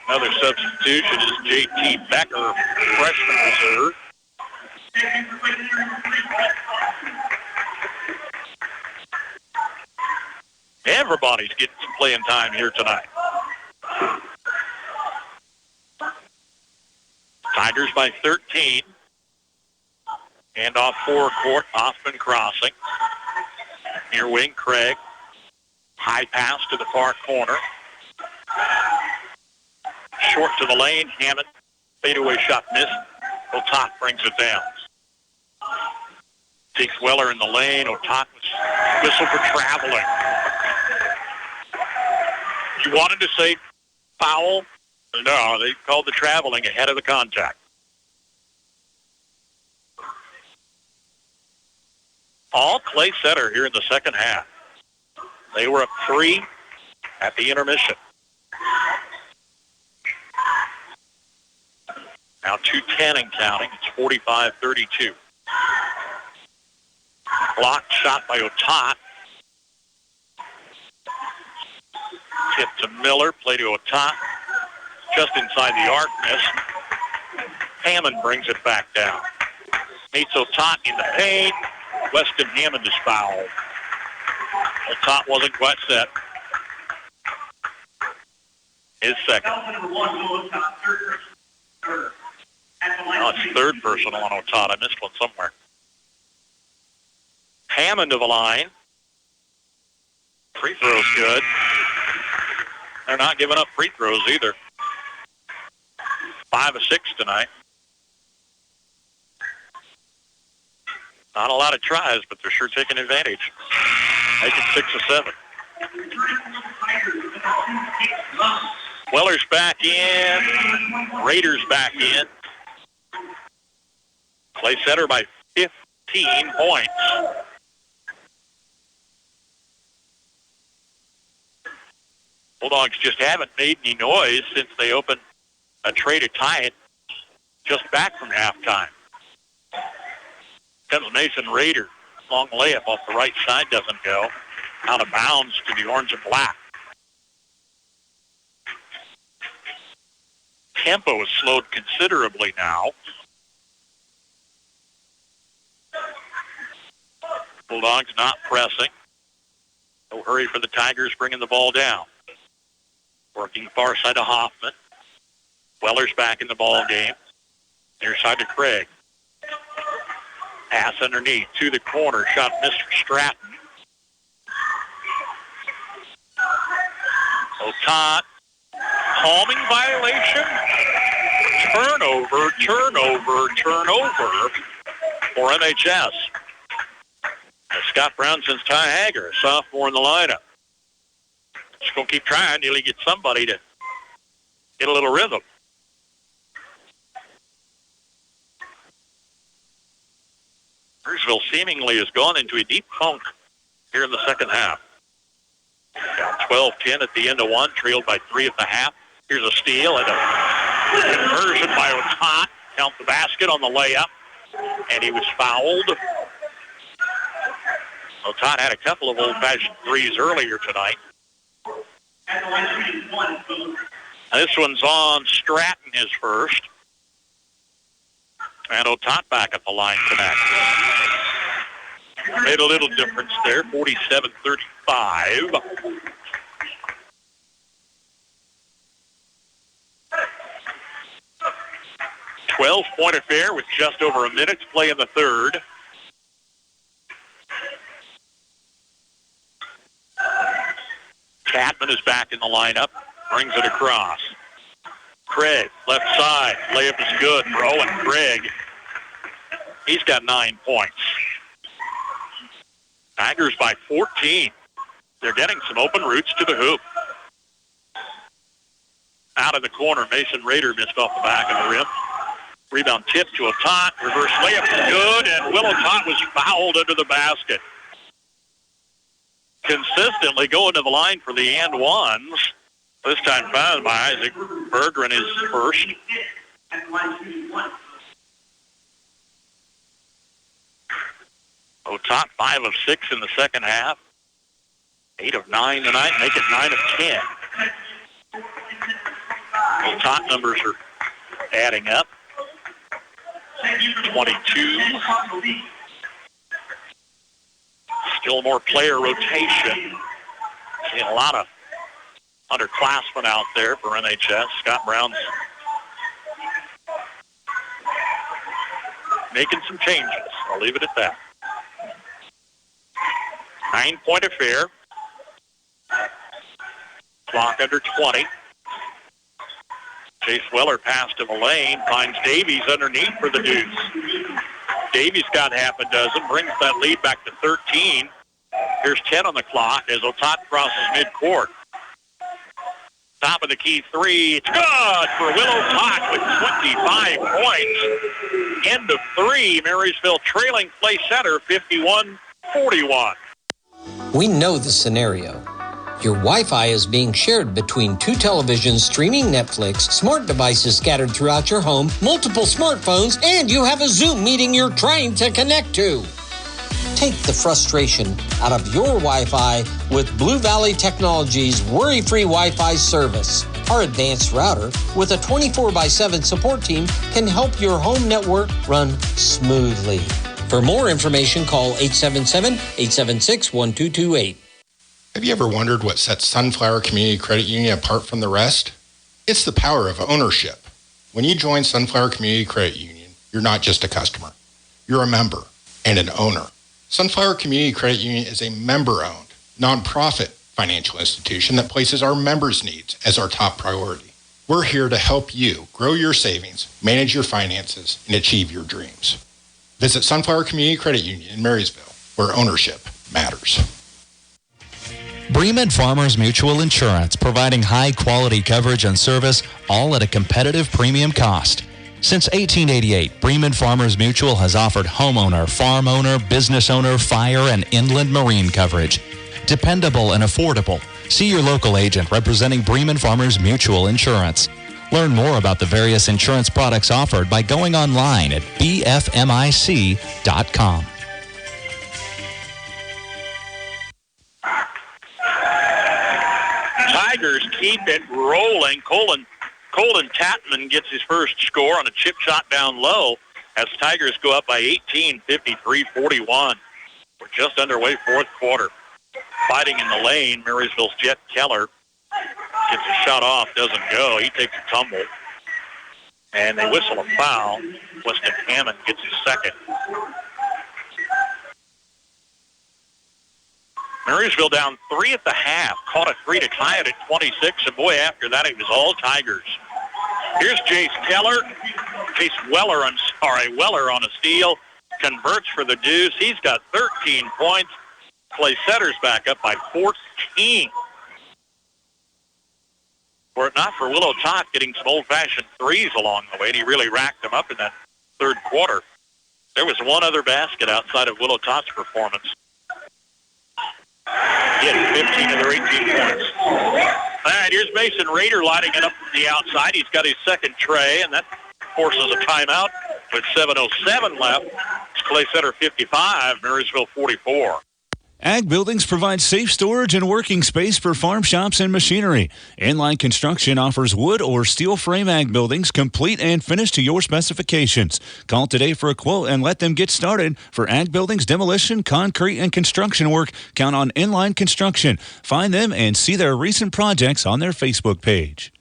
Another substitution is J.T. Becker, freshman reserve. Everybody's getting some playing time here tonight. Tigers by 13. Hand off forecourt, Hoffman crossing. Near wing, Craig. High pass to the far corner. Short to the lane, Hammond. Fadeaway shot missed. Otat brings it down. Takes Weller in the lane. Otat whistle for traveling. You wanted to say foul? No, they called the traveling ahead of the contact. All Clay Center here in the second half. They were up 3 at the intermission. Now 2:10 and counting. It's 45-32. Blocked shot by Otat. Tip to Miller. Play to Otat. Just inside the arc, miss. Hammond brings it back down. Meets Otat in the paint. Weston Hammond is fouled. Otat wasn't quite set. His second. Now it's third personal on Otat. I missed one somewhere. Hammond to the line. Free throw's good. They're not giving up free throws either. 5 of 6 tonight. Not a lot of tries, but they're sure taking advantage. Making 6 of 7. Weller's back in. Raiders back in. Clay Center by 15 points. Bulldogs just haven't made any noise since they opened a tray to tie it just back from halftime. Comes Mason Raider. Long layup off the right side doesn't go. Out of bounds to the orange and black. Tempo has slowed considerably now. Bulldogs not pressing. No hurry for the Tigers bringing the ball down. Working far side to Hoffman. Weller's back in the ball game. Near side to Craig. Pass underneath to the corner. Shot Mr. Stratton. Otat. Palming violation. Turnover for MHS. Scott Brown sends Ty Hager, a sophomore in the lineup. Just going to keep trying till he gets somebody to get a little rhythm. Marysville seemingly has gone into a deep funk here in the second half. Down 12-10 at the end of one, trailed by 3 at the half. Here's a steal and a conversion by Otat. Count the basket on the layup, and he was fouled. Otat had a couple of old-fashioned threes earlier tonight. This one's on Stratton, his first. And Otat back at the line tonight. Made a little difference there, 47-35. Point affair with just over a minute to play in the third. Chapman is back in the lineup, brings it across. Craig, left side, layup is good for Owen Craig. He's got 9 points. Tigers by 14. They're getting some open routes to the hoop. Out of the corner, Mason Raider missed off the back of the rim. Rebound tip to Otat. Reverse layup is good, and Will Otat was fouled under the basket. Consistently going to the line for the and ones. This time fouled by Isaac Bergeron, his first. Otat 5 of 6 in the second half. 8 of 9 tonight, make it 9 of 10. Otat numbers are adding up. 22. Still more player rotation. Seeing a lot of underclassmen out there for MHS. Scott Brown's making some changes. I'll leave it at that. 9-point affair. Clock under 20. Chase Weller passed to the lane, finds Davies underneath for the Deuce. Davies got half a dozen, brings that lead back to 13. Here's 10 on the clock as Otat crosses midcourt. Top of the key three. It's good for Will Otat with 25 points. End of three. Marysville trailing Clay Center 51-41. We know the scenario. Your Wi-Fi is being shared between two televisions streaming Netflix, smart devices scattered throughout your home, multiple smartphones, and you have a Zoom meeting you're trying to connect to. Take the frustration out of your Wi-Fi with Blue Valley Technologies' worry-free Wi-Fi service. Our advanced router with a 24/7 support team can help your home network run smoothly. For more information, call 877-876-1228. Have you ever wondered what sets Sunflower Community Credit Union apart from the rest? It's the power of ownership. When you join Sunflower Community Credit Union, you're not just a customer. You're a member and an owner. Sunflower Community Credit Union is a member-owned, nonprofit financial institution that places our members' needs as our top priority. We're here to help you grow your savings, manage your finances, and achieve your dreams. Visit Sunflower Community Credit Union in Marysville, where ownership matters. Bremen Farmers Mutual Insurance, providing high-quality coverage and service, all at a competitive premium cost. Since 1888, Bremen Farmers Mutual has offered homeowner, farm owner, business owner, fire, and inland marine coverage. Dependable and affordable. See your local agent representing Bremen Farmers Mutual Insurance. Learn more about the various insurance products offered by going online at bfmic.com. Tigers keep it rolling. Colin Tatman gets his first score on a chip shot down low as Tigers go up by 18, 53-41. We're just underway fourth quarter. Fighting in the lane, Marysville's Jet Keller gets a shot off, doesn't go. He takes a tumble. And they whistle a foul. Weston Hammond gets his second. Marysville down 3 at the half. Caught a 3 to tie it at 26. And boy, after that, it was all Tigers. Here's Jace Weller on a steal. Converts for the Deuce. He's got 13 points. Clay Setter's back up by 14. Were it not for Willow Tot getting some old-fashioned threes along the way, and he really racked them up in that third quarter. There was one other basket outside of Willow Tot's performance. He had 15 of their 18 points. All right, here's Mason Rader lighting it up from the outside. He's got his second tray, and that forces a timeout with 7:07 left. It's Clay Center 55, Marysville 44. Ag Buildings provide safe storage and working space for farm shops and machinery. Inline Construction offers wood or steel frame ag buildings, complete and finished to your specifications. Call today for a quote and let them get started. For ag buildings, demolition, concrete, and construction work, count on Inline Construction. Find them and see their recent projects on their Facebook page.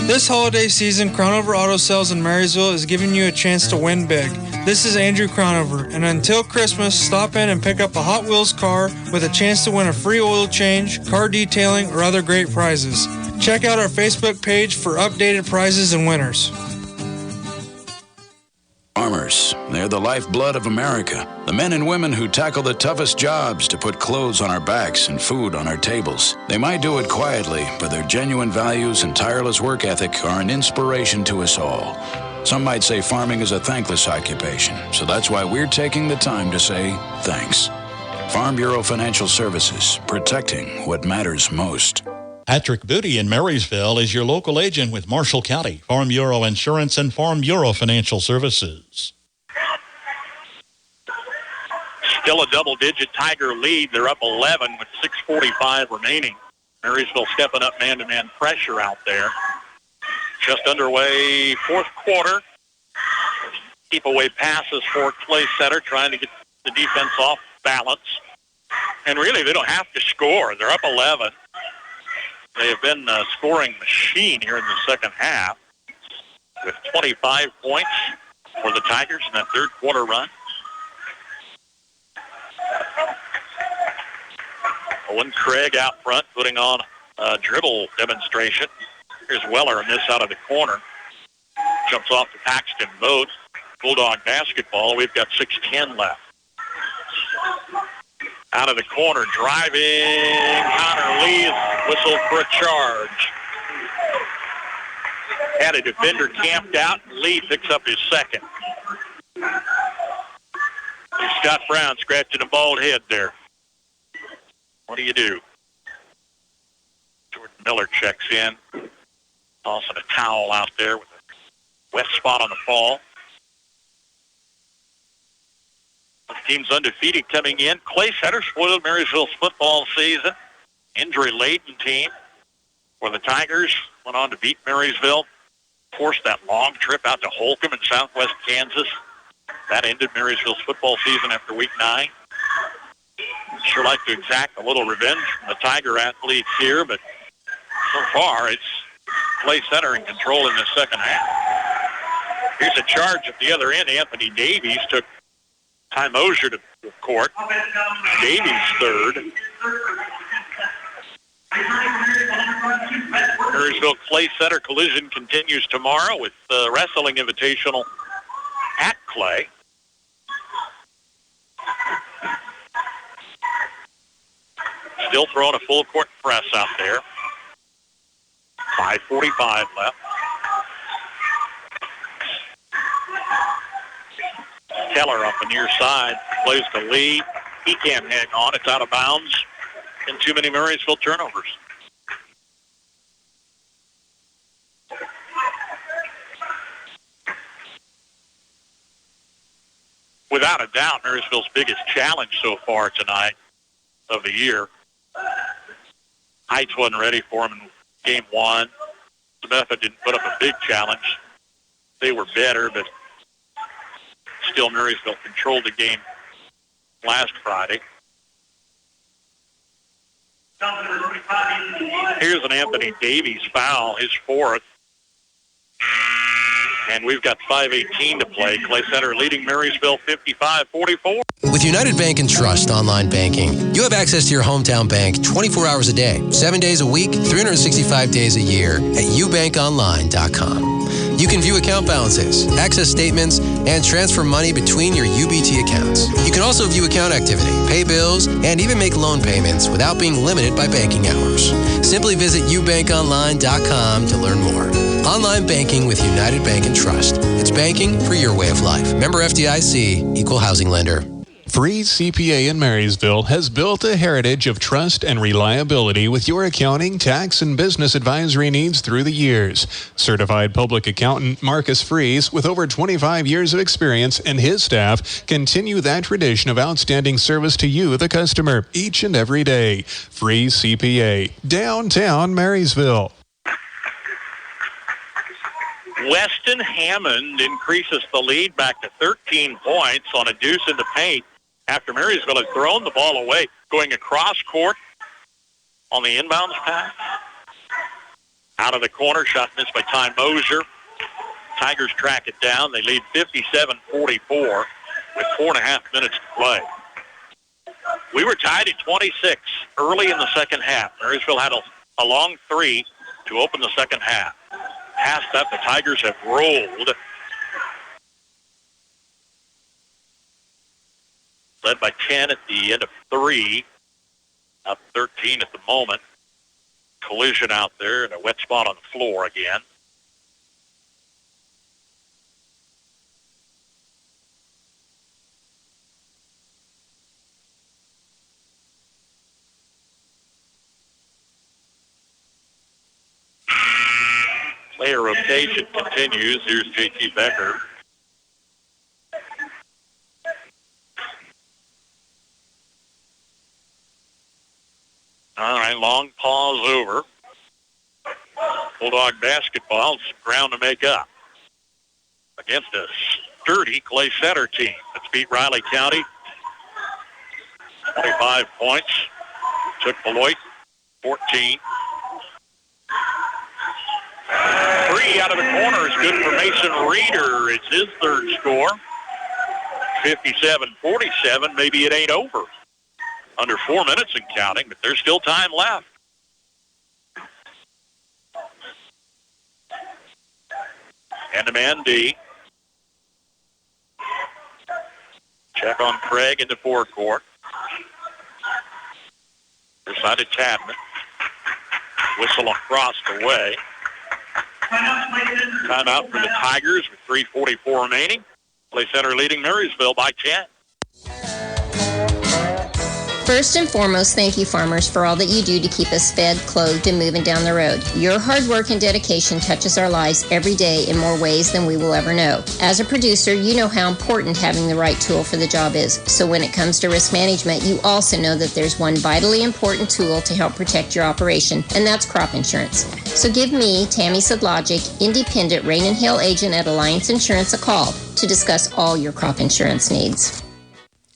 This holiday season, Crownover Auto Sales in Marysville is giving you a chance to win big. This is Andrew Crownover, and until Christmas, stop in and pick up a Hot Wheels car with a chance to win a free oil change, car detailing, or other great prizes. Check out our Facebook page for updated prizes and winners. Farmers, they're the lifeblood of America. The men and women who tackle the toughest jobs to put clothes on our backs and food on our tables. They might do it quietly, but their genuine values and tireless work ethic are an inspiration to us all. Some might say farming is a thankless occupation, so that's why we're taking the time to say thanks. Farm Bureau Financial Services, protecting what matters most. Patrick Booty in Marysville is your local agent with Marshall County, Farm Bureau Insurance, and Farm Bureau Financial Services. Still a double-digit Tiger lead. They're up 11 with 6:45 remaining. Marysville stepping up man-to-man pressure out there. Just underway fourth quarter. Keep away passes for Clay Center, trying to get the defense off balance. And really, they don't have to score. They're up 11. They have been a scoring machine here in the second half with 25 points for the Tigers in that third quarter run. Owen Craig out front putting on a dribble demonstration. Here's Weller in this out of the corner. Jumps off to Paxton Boat. Bulldog basketball. We've got 6:10 left. Out of the corner, driving. Connor Lee whistled for a charge. Had a defender camped out, and Lee picks up his second. Scott Brown scratching a bald head there. What do you do? Jordan Miller checks in. Tossing a towel out there with a wet spot on the ball. The team's undefeated coming in. Clay Setter spoiled Marysville's football season. Injury-laden team where the Tigers went on to beat Marysville. Forced that long trip out to Holcomb in southwest Kansas. That ended Marysville's football season after week 9. Sure like to exact a little revenge from the Tiger athletes here, but so far it's Clay Center in control in the second half. Here's a charge at the other end. Anthony Davies took Ty Mosier to court. Davies third. Marysville Clay Center collision continues tomorrow with the Wrestling Invitational at Clay. Still throwing a full court press out there. 5:45 left. Keller up the near side. Plays to Lee. He can't hang on. It's out of bounds. And too many Marysville turnovers. Without a doubt, Marysville's biggest challenge so far tonight of the year. Heights wasn't ready for him in game 1. The Method didn't put up a big challenge. They were better, but still Marysville controlled the game last Friday. Here's an Anthony Davies foul, his 4th. And we've got 5:18 to play. Clay Center leading Marysville 55-44. With United Bank and Trust online banking, you have access to your hometown bank 24 hours a day, 7 days a week, 365 days a year at ubankonline.com. You can view account balances, access statements, and transfer money between your UBT accounts. You can also view account activity, pay bills, and even make loan payments without being limited by banking hours. Simply visit ubankonline.com to learn more. Online banking with United Bank and Trust. It's banking for your way of life. Member FDIC, Equal Housing Lender. Freeze CPA in Marysville has built a heritage of trust and reliability with your accounting, tax, and business advisory needs through the years. Certified public accountant Marcus Freeze, with over 25 years of experience, and his staff continue that tradition of outstanding service to you, the customer, each and every day. Freeze CPA, downtown Marysville. Weston Hammond increases the lead back to 13 points on a deuce in the paint after Marysville has thrown the ball away, going across court on the inbounds pass. Out of the corner, shot missed by Ty Mosier. Tigers track it down. They lead 57-44 with 4.5 minutes to play. We were tied at 26 early in the second half. Marysville had a long 3 to open the second half. Past that, the Tigers have rolled. Led by 10 at the end of 3. Up 13 at the moment. Collision out there and a wet spot on the floor again. Player rotation continues. Here's J.T. Becker. All right, long pause over. Bulldog basketball, ground to make up against a sturdy Clay Center team that's beat Riley County. 25 points. Took Beloit 14. three out of the corner is good for Mason Reeder. It's his third score. 57-47. Maybe it ain't over. Under 4 minutes and counting, but there's still time left. And a man D. Check on Craig in the forecourt. Other side of Chapman. Whistle across the way. Timeout for the Tigers with 3:44 remaining. Play center leading Marysville by 10. First and foremost, thank you, farmers, for all that you do to keep us fed, clothed, and moving down the road. Your hard work and dedication touches our lives every day in more ways than we will ever know. As a producer, you know how important having the right tool for the job is. So when it comes to risk management, you also know that there's one vitally important tool to help protect your operation, and that's crop insurance. So give me, Tammy Sedlogic, independent Rain and Hail agent at Alliance Insurance, a call to discuss all your crop insurance needs.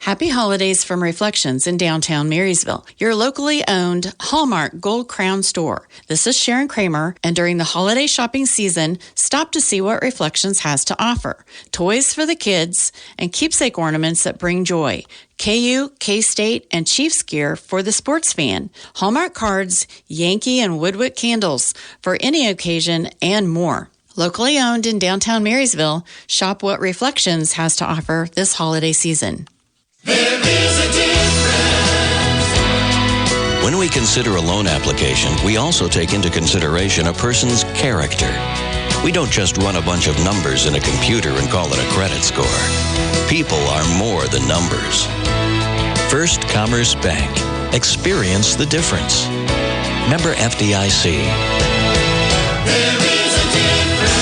Happy holidays from Reflections in downtown Marysville, your locally owned Hallmark Gold Crown store. This is Sharon Kramer, and during the holiday shopping season, stop to see what Reflections has to offer. Toys for the kids and keepsake ornaments that bring joy. KU, K-State, and Chiefs gear for the sports fan. Hallmark cards, Yankee and Woodwick candles for any occasion, and more. Locally owned in downtown Marysville, shop what Reflections has to offer this holiday season. There is a difference. When we consider a loan application, we also take into consideration a person's character. We don't just run a bunch of numbers in a computer and call it a credit score. People are more than numbers. First Commerce Bank. Experience the difference. Member FDIC. There is a difference.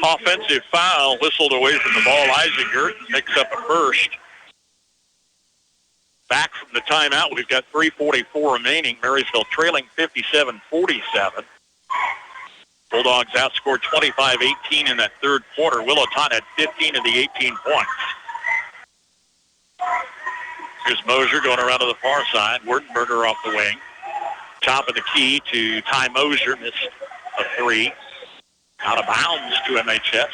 Offensive foul whistled away from the ball. Isinger picks up a first. Back from the timeout, we've got 3:44 remaining. Marysville trailing 57-47. Bulldogs outscored 25-18 in that third quarter. Willow Todd had 15 of the 18 points. Here's Mosier going around to the far side. Wertenberger off the wing. Top of the key to Ty Mosier. Missed a three. Out of bounds to MHS.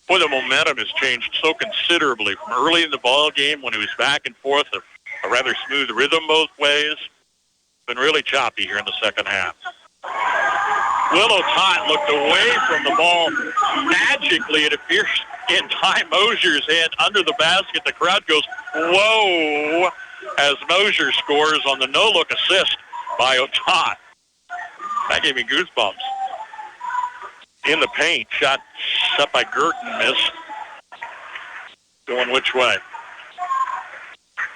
Boy, the momentum has changed so considerably from early in the ball game when it was back and forth, a rather smooth rhythm both ways. It's been really choppy here in the second half. Willow Todd looked away from the ball. Magically, it appears in Ty Mosier's hand under the basket. The crowd goes, whoa, as Mosier scores on the no-look assist by O'Todd. That gave me goosebumps. In the paint, shot up by Girton, missed. Going which way?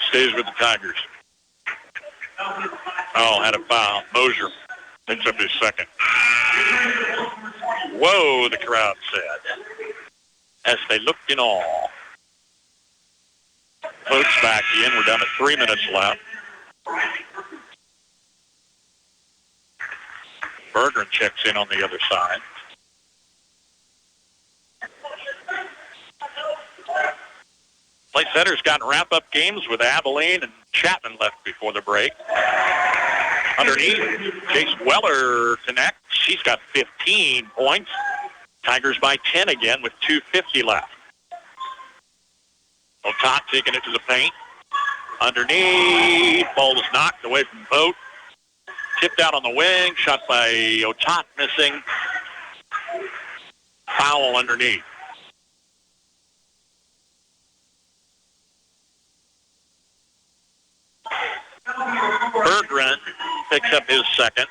Stays with the Tigers. Oh, had a foul. Mosier picks up his second. Whoa, the crowd said, as they looked in awe. Votes back in. We're down to 3 minutes left. Bergeron checks in on the other side. Play center's gotten wrap-up games with Abilene and Chapman left before the break. Underneath, Chase Weller connects. She's got 15 points. Tigers by 10 again with 2:50 left. O'Tott taking it to the paint. Underneath, ball is knocked away from Vogt. Tipped out on the wing, shot by O'Tott, missing. Foul underneath. Bergeron picks up his second.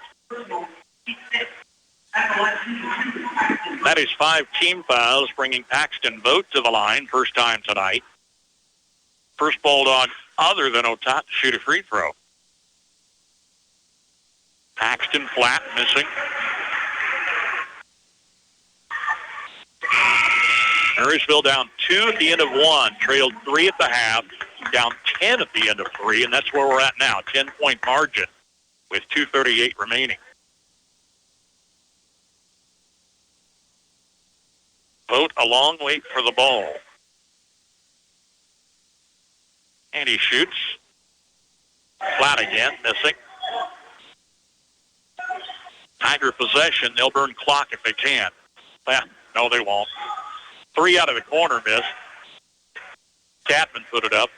That is 5 team fouls, bringing Paxton Vogt to the line, first time tonight. First Bulldog other than O'Tott to shoot a free throw. Paxton flat, missing. Marysville down 2 at the end of 1, trailed 3 at the half, down 10 at the end of 3, and that's where we're at now, 10-point margin with 2:38 remaining. Vogt a long wait for the ball. And he shoots. Flat again, missing. Tiger possession. They'll burn clock if they can. Well, no, they won't. 3 out of the corner missed. Catman put it up.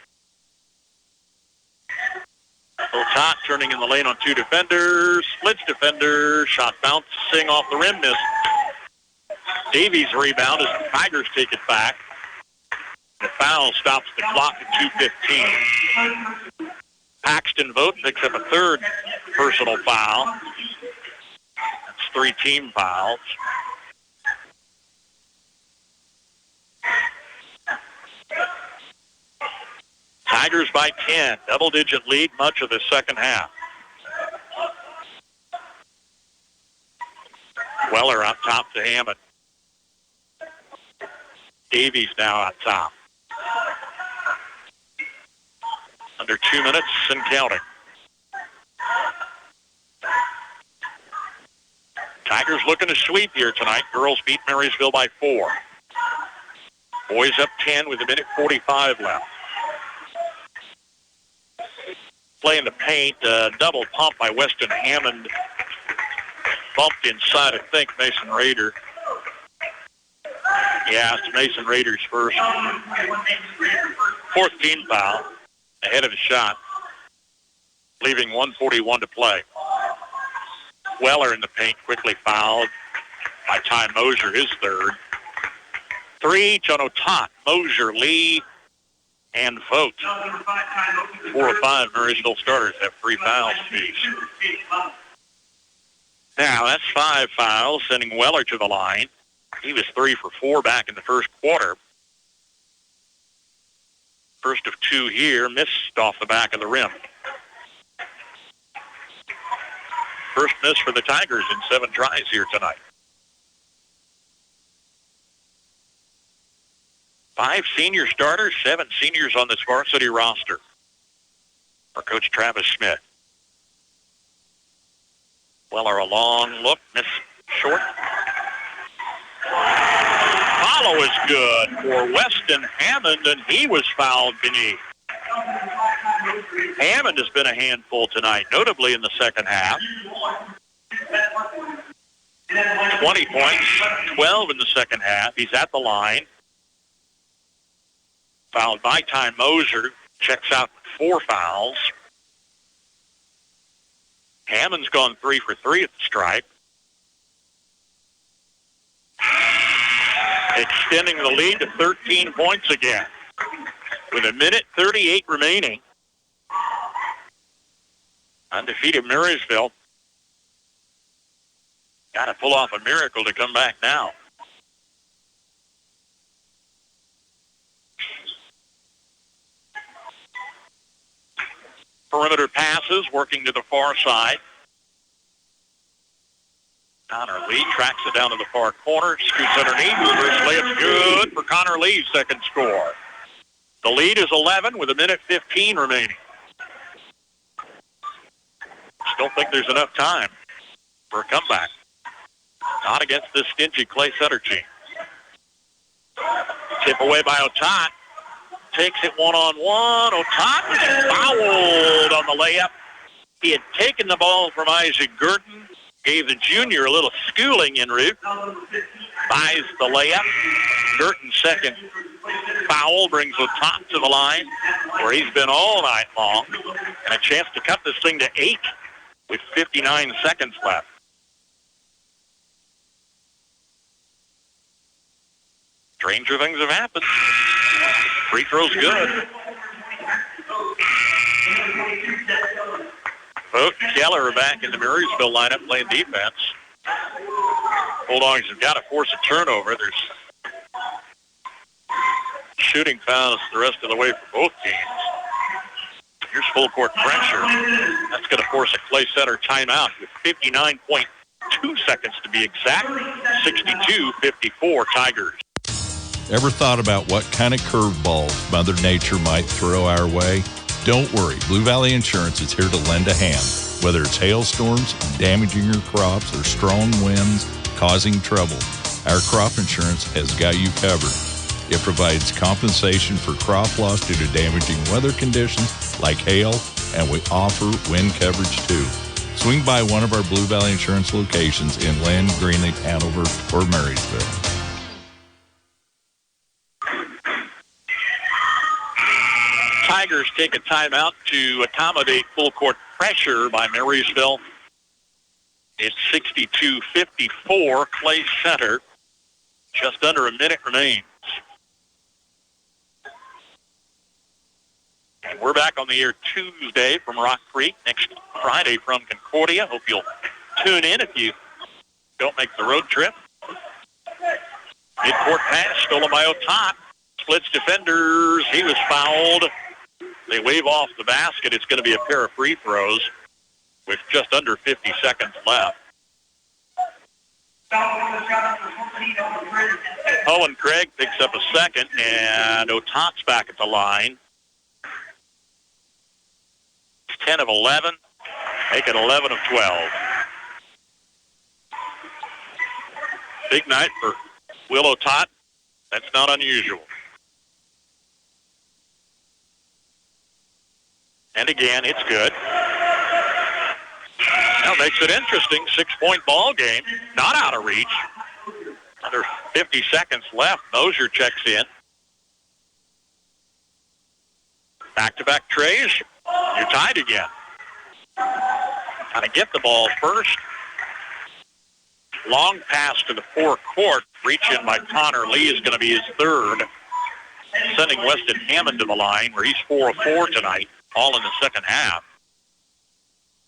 Otat turning in the lane on 2 defenders. Splits defender. Shot bouncing off the rim. Missed. Davies rebound as the Tigers take it back. The foul stops the clock at 2:15. Paxton Vogt picks up a 3rd personal foul. That's 3 team fouls. Tigers by 10. Double-digit lead much of the second half. Weller up top to Hammond. Davies now out top. Under 2 minutes and counting. Tigers looking to sweep here tonight. Girls beat Marysville by 4. Boys up 10 with 1:45 left. Play in the paint, double pump by Weston Hammond. Bumped inside, I think, Mason Rader. Yeah, it's Mason Rader's first. 4th team foul, ahead of the shot, leaving 1:41 to play. Weller in the paint, quickly fouled by Ty Mosier, his 3rd. 3 each on Otat, Mosier, Lee, and Vogt. 4 of 5 Marysville starters have 3 fouls apiece. Now, that's 5 fouls, sending Weller to the line. He was 3 for 4 back in the first quarter. First of 2 here, missed off the back of the rim. First miss for the Tigers in 7 tries here tonight. 5 senior starters, 7 seniors on this varsity roster. For Coach Travis Schmidt. Weller a long look, miss short. Follow is good for Weston Hammond, and he was fouled beneath. Hammond has been a handful tonight, notably in the second half. 20 points, 12 in the second half. He's at the line. Fouled by Ty Moser, checks out 4 fouls. Hammond's gone 3 for 3 at the stripe. Extending the lead to 13 points again. With 1:38 remaining. Undefeated Marysville. Got to pull off a miracle to come back now. Perimeter passes, working to the far side. Connor Lee tracks it down to the far corner, scoots underneath, reverse layup's good for Connor Lee's second score. The lead is 11 with 1:15 remaining. Still think there's enough time for a comeback. Not against this stingy Clay Sutter team. Tip away by Otat. Takes it one-on-one. Otat was fouled on the layup. He had taken the ball from Isaac Gurton. Gave the junior a little schooling en route. Buys the layup. Gurton's second foul brings Otat to the line, where he's been all night long. And a chance to cut this thing to 8 with 59 seconds left. Stranger things have happened. Free throw's good. Vogt and Keller are back in the Marysville lineup playing defense. Bulldogs have got to force a turnover. There's shooting fouls the rest of the way for both teams. Here's full court pressure. That's going to force a Clay Sutter timeout with 59.2 seconds to be exact. 62-54 Tigers. Ever thought about what kind of curveballs Mother Nature might throw our way? Don't worry, Blue Valley Insurance is here to lend a hand. Whether it's hailstorms damaging your crops or strong winds causing trouble, our crop insurance has got you covered. It provides compensation for crop loss due to damaging weather conditions like hail, and we offer wind coverage too. Swing by one of our Blue Valley Insurance locations in Lynn, Greenleaf, Hanover, or Marysville. Tigers take a timeout to accommodate full court pressure by Marysville. It's 62-54, Clay Center. Just under a minute remains. And we're back on the air Tuesday from Rock Creek, next Friday from Concordia. Hope you'll tune in if you don't make the road trip. Midcourt pass, stolen by O'Tott. Splits defenders. He was fouled. They wave off the basket. It's going to be a pair of free throws with just under 50 seconds left. Owen Craig picks up a second, and O'Tott's back at the line. 10 of 11, make it 11 of 12. Big night for Will O'Tott. That's not unusual. And again, it's good. That makes it interesting. 6-point ball game. Not out of reach. Under 50 seconds left. Mosier checks in. Back-to-back trays. You're tied again. Got to get the ball first. Long pass to the forecourt. Reach in by Connor Lee is going to be his third. Sending Weston Hammond to the line where he's 4 of 4 tonight, all in the second half.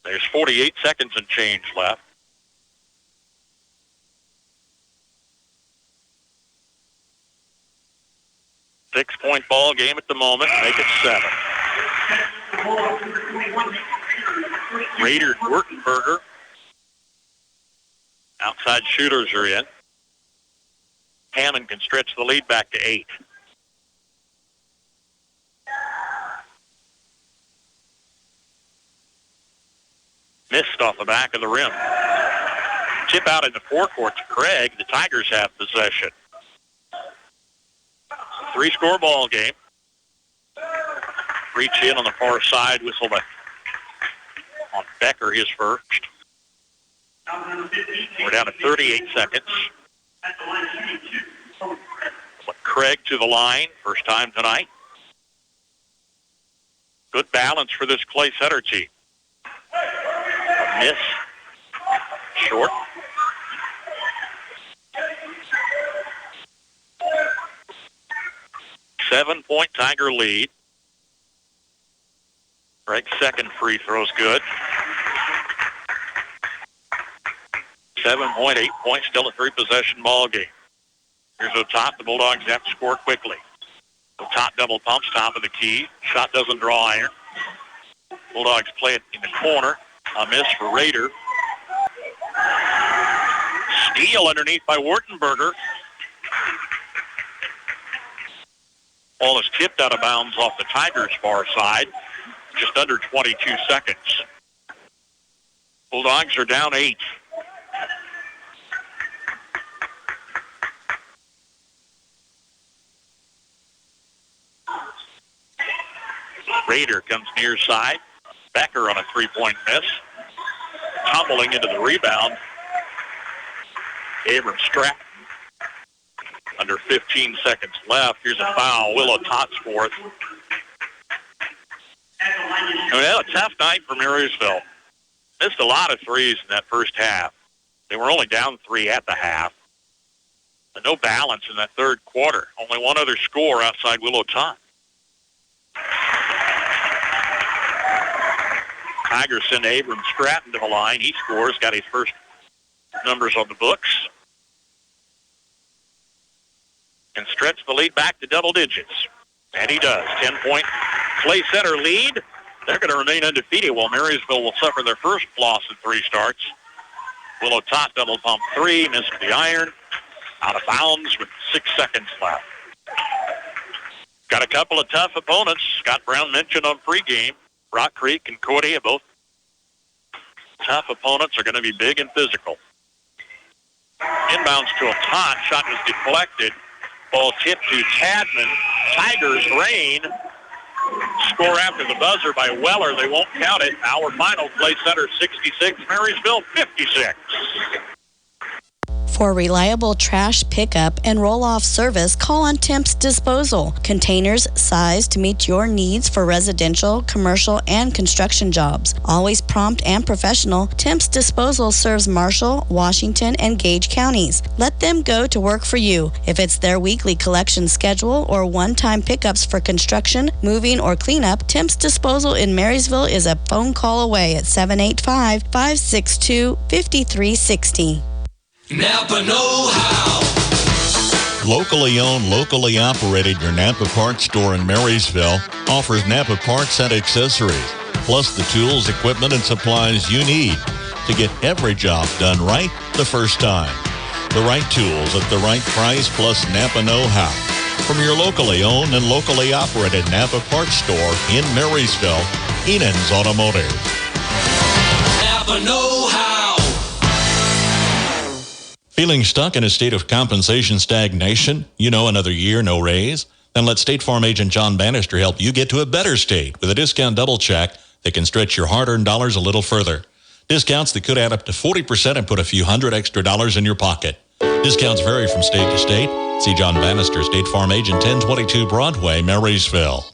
There's 48 seconds and change left. Six-point ball game at the moment. Make it 7. Raiders, Wurtenberger. Outside shooters are in. Hammond can stretch the lead back to 8. Missed off the back of the rim. Tip out in the forecourt to Craig. The Tigers have possession. 3-score ball game. Reach in on the far side. Whistle by on Becker, his first. We're down to 38 seconds. Craig to the line. First time tonight. Good balance for this Clay Center team. A miss. Short. Seven-point Tiger lead. Craig's second free throw's good. 7 point, 8 points, still a 3-possession ball game. Here's O'Tott. The Bulldogs have to score quickly. O'Tott double pumps, top of the key. Shot doesn't draw iron. Bulldogs play it in the corner. A miss for Raider. Steal underneath by Wurtenberger. Ball is tipped out of bounds off the Tigers' far side. Just under 22 seconds. Bulldogs are down 8. Raider comes near side. Becker on a 3-point miss. Tumbling into the rebound. Abram Stratton. Under 15 seconds left. Here's a foul. Will O'Tott's fourth. Well, a tough night for Marysville. Missed a lot of threes in that first half. They were only down 3 at the half. But no balance in that third quarter. Only one other score outside Will O'Tott. Tigers send Abram Stratton to the line. He scores, got his first numbers on the books. And stretch the lead back to double digits. And he does. 10-point Clay Center lead. They're going to remain undefeated while Marysville will suffer their first loss in 3 starts. Will O'Tott double pump 3, missed the iron. Out of bounds with 6 seconds left. Got a couple of tough opponents. Scott Brown mentioned on pregame. Rock Creek and Concordia, both tough opponents, are going to be big and physical. Inbounds to O'Tott. Shot was deflected. Ball tipped to Tadman. Tigers reign. Score after the buzzer by Weller. They won't count it. Our final, Clay Center 66, Marysville 56. For reliable trash pickup and roll-off service, call on Temps Disposal. Containers sized to meet your needs for residential, commercial, and construction jobs. Always prompt and professional, Temps Disposal serves Marshall, Washington, and Gage counties. Let them go to work for you. If it's their weekly collection schedule or one-time pickups for construction, moving, or cleanup, Temps Disposal in Marysville is a phone call away at 785-562-5360. Napa know-how. Locally owned, locally operated, your Napa Parts store in Marysville offers Napa Parts and accessories, plus the tools, equipment, and supplies you need to get every job done right the first time. The right tools at the right price, plus Napa know-how. From your locally owned and locally operated Napa Parts store in Marysville, Enan's Automotive. Napa know-how. Feeling stuck in a state of compensation stagnation? You know, another year, no raise? Then let State Farm agent John Bannister help you get to a better state with a discount double check that can stretch your hard-earned dollars a little further. Discounts that could add up to 40% and put a few $100 extra in your pocket. Discounts vary from state to state. See John Bannister, State Farm agent, 1022 Broadway, Marysville.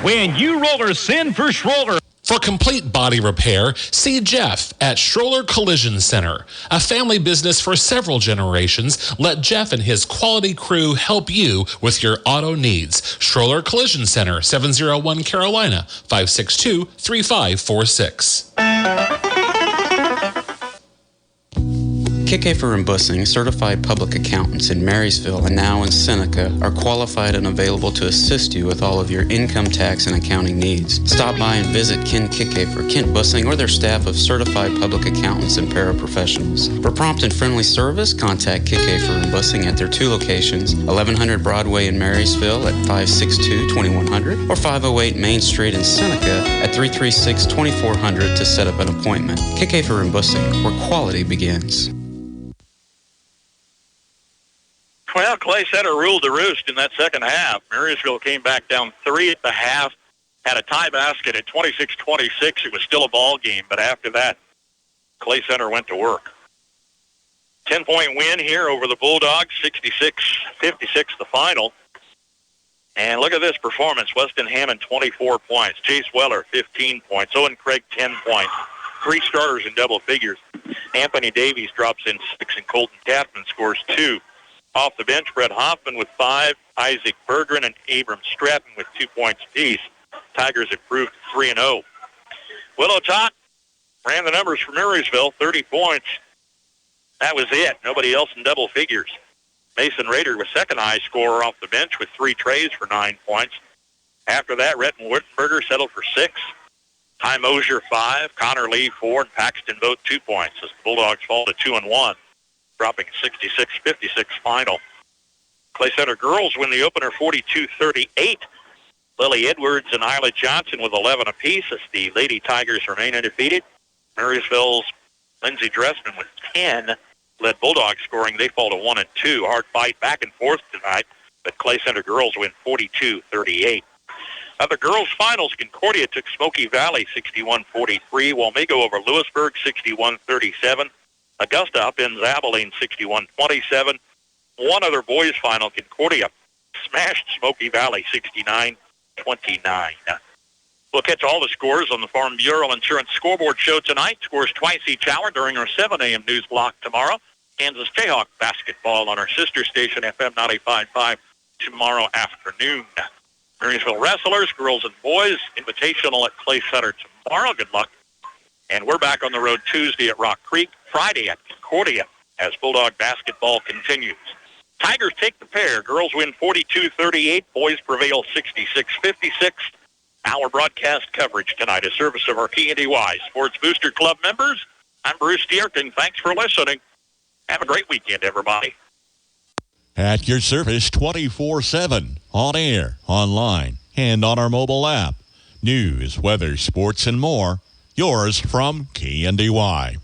When you rollers send for Schroller. For complete body repair, see Jeff at Schroller Collision Center. A family business for several generations, let Jeff and his quality crew help you with your auto needs. Schroller Collision Center, 701 Carolina, 562-3546. Kickafer and Bussing, certified public accountants in Marysville and now in Seneca, are qualified and available to assist you with all of your income tax and accounting needs. Stop by and visit Ken Kickafer, Kent Bussing, or their staff of certified public accountants and paraprofessionals. For prompt and friendly service, contact Kickafer and Bussing at their two locations, 1100 Broadway in Marysville at 562-2100 or 508 Main Street in Seneca at 336-2400 to set up an appointment. Kickafer and Bussing, where quality begins. Well, Clay Center ruled the roost in that second half. Marysville came back down 3 at the half, had a tie basket at 26-26. It was still a ball game, but after that, Clay Center went to work. 10-point win here over the Bulldogs, 66-56 the final. And look at this performance. Weston Hammond, 24 points. Chase Weller, 15 points. Owen Craig, 10 points. 3 starters in double figures. Anthony Davies drops in 6, and Colton Tapman scores 2. Off the bench, Brett Hoffman with 5, Isaac Berggren and Abram Stratton with 2 points apiece. Tigers improved to 3-0. Willow Tot ran the numbers for Marysville, 30 points. That was it. Nobody else in double figures. Mason Rader was second high scorer off the bench with 3 trays for 9 points. After that, Retton Wittenberger settled for 6. Ty Mosier, 5, Connor Lee, 4, and Paxton Vogt 2 points as the Bulldogs fall to 2-1. Dropping 66-56 final. Clay Center girls win the opener 42-38. Lily Edwards and Isla Johnson with 11 apiece as the Lady Tigers remain undefeated. Marysville's Lindsey Dressman with 10 led Bulldogs scoring. They fall to 1 and 2. Hard fight back and forth tonight, but Clay Center girls win 42-38. Other girls finals, Concordia took Smoky Valley 61-43. Walmego over Lewisburg 61-37. Augusta upends Abilene 61-27. One other boys final, Concordia smashed Smoky Valley 69-29. We'll catch all the scores on the Farm Bureau Insurance Scoreboard Show tonight. Scores twice each hour during our 7 a.m. news block tomorrow. Kansas Jayhawk basketball on our sister station, FM 95.5, tomorrow afternoon. Marysville Wrestlers, girls and boys, invitational at Clay Center tomorrow. Good luck. And we're back on the road Tuesday at Rock Creek, Friday at Concordia as Bulldog basketball continues. Tigers take the pair. Girls win 42-38. Boys prevail 66-56. Our broadcast coverage tonight is service of our KNDY Sports Booster Club members. I'm Bruce Dierking. Thanks for listening. Have a great weekend, everybody. At your service 24/7, on air, online, and on our mobile app. News, weather, sports, and more. Yours from KNDY.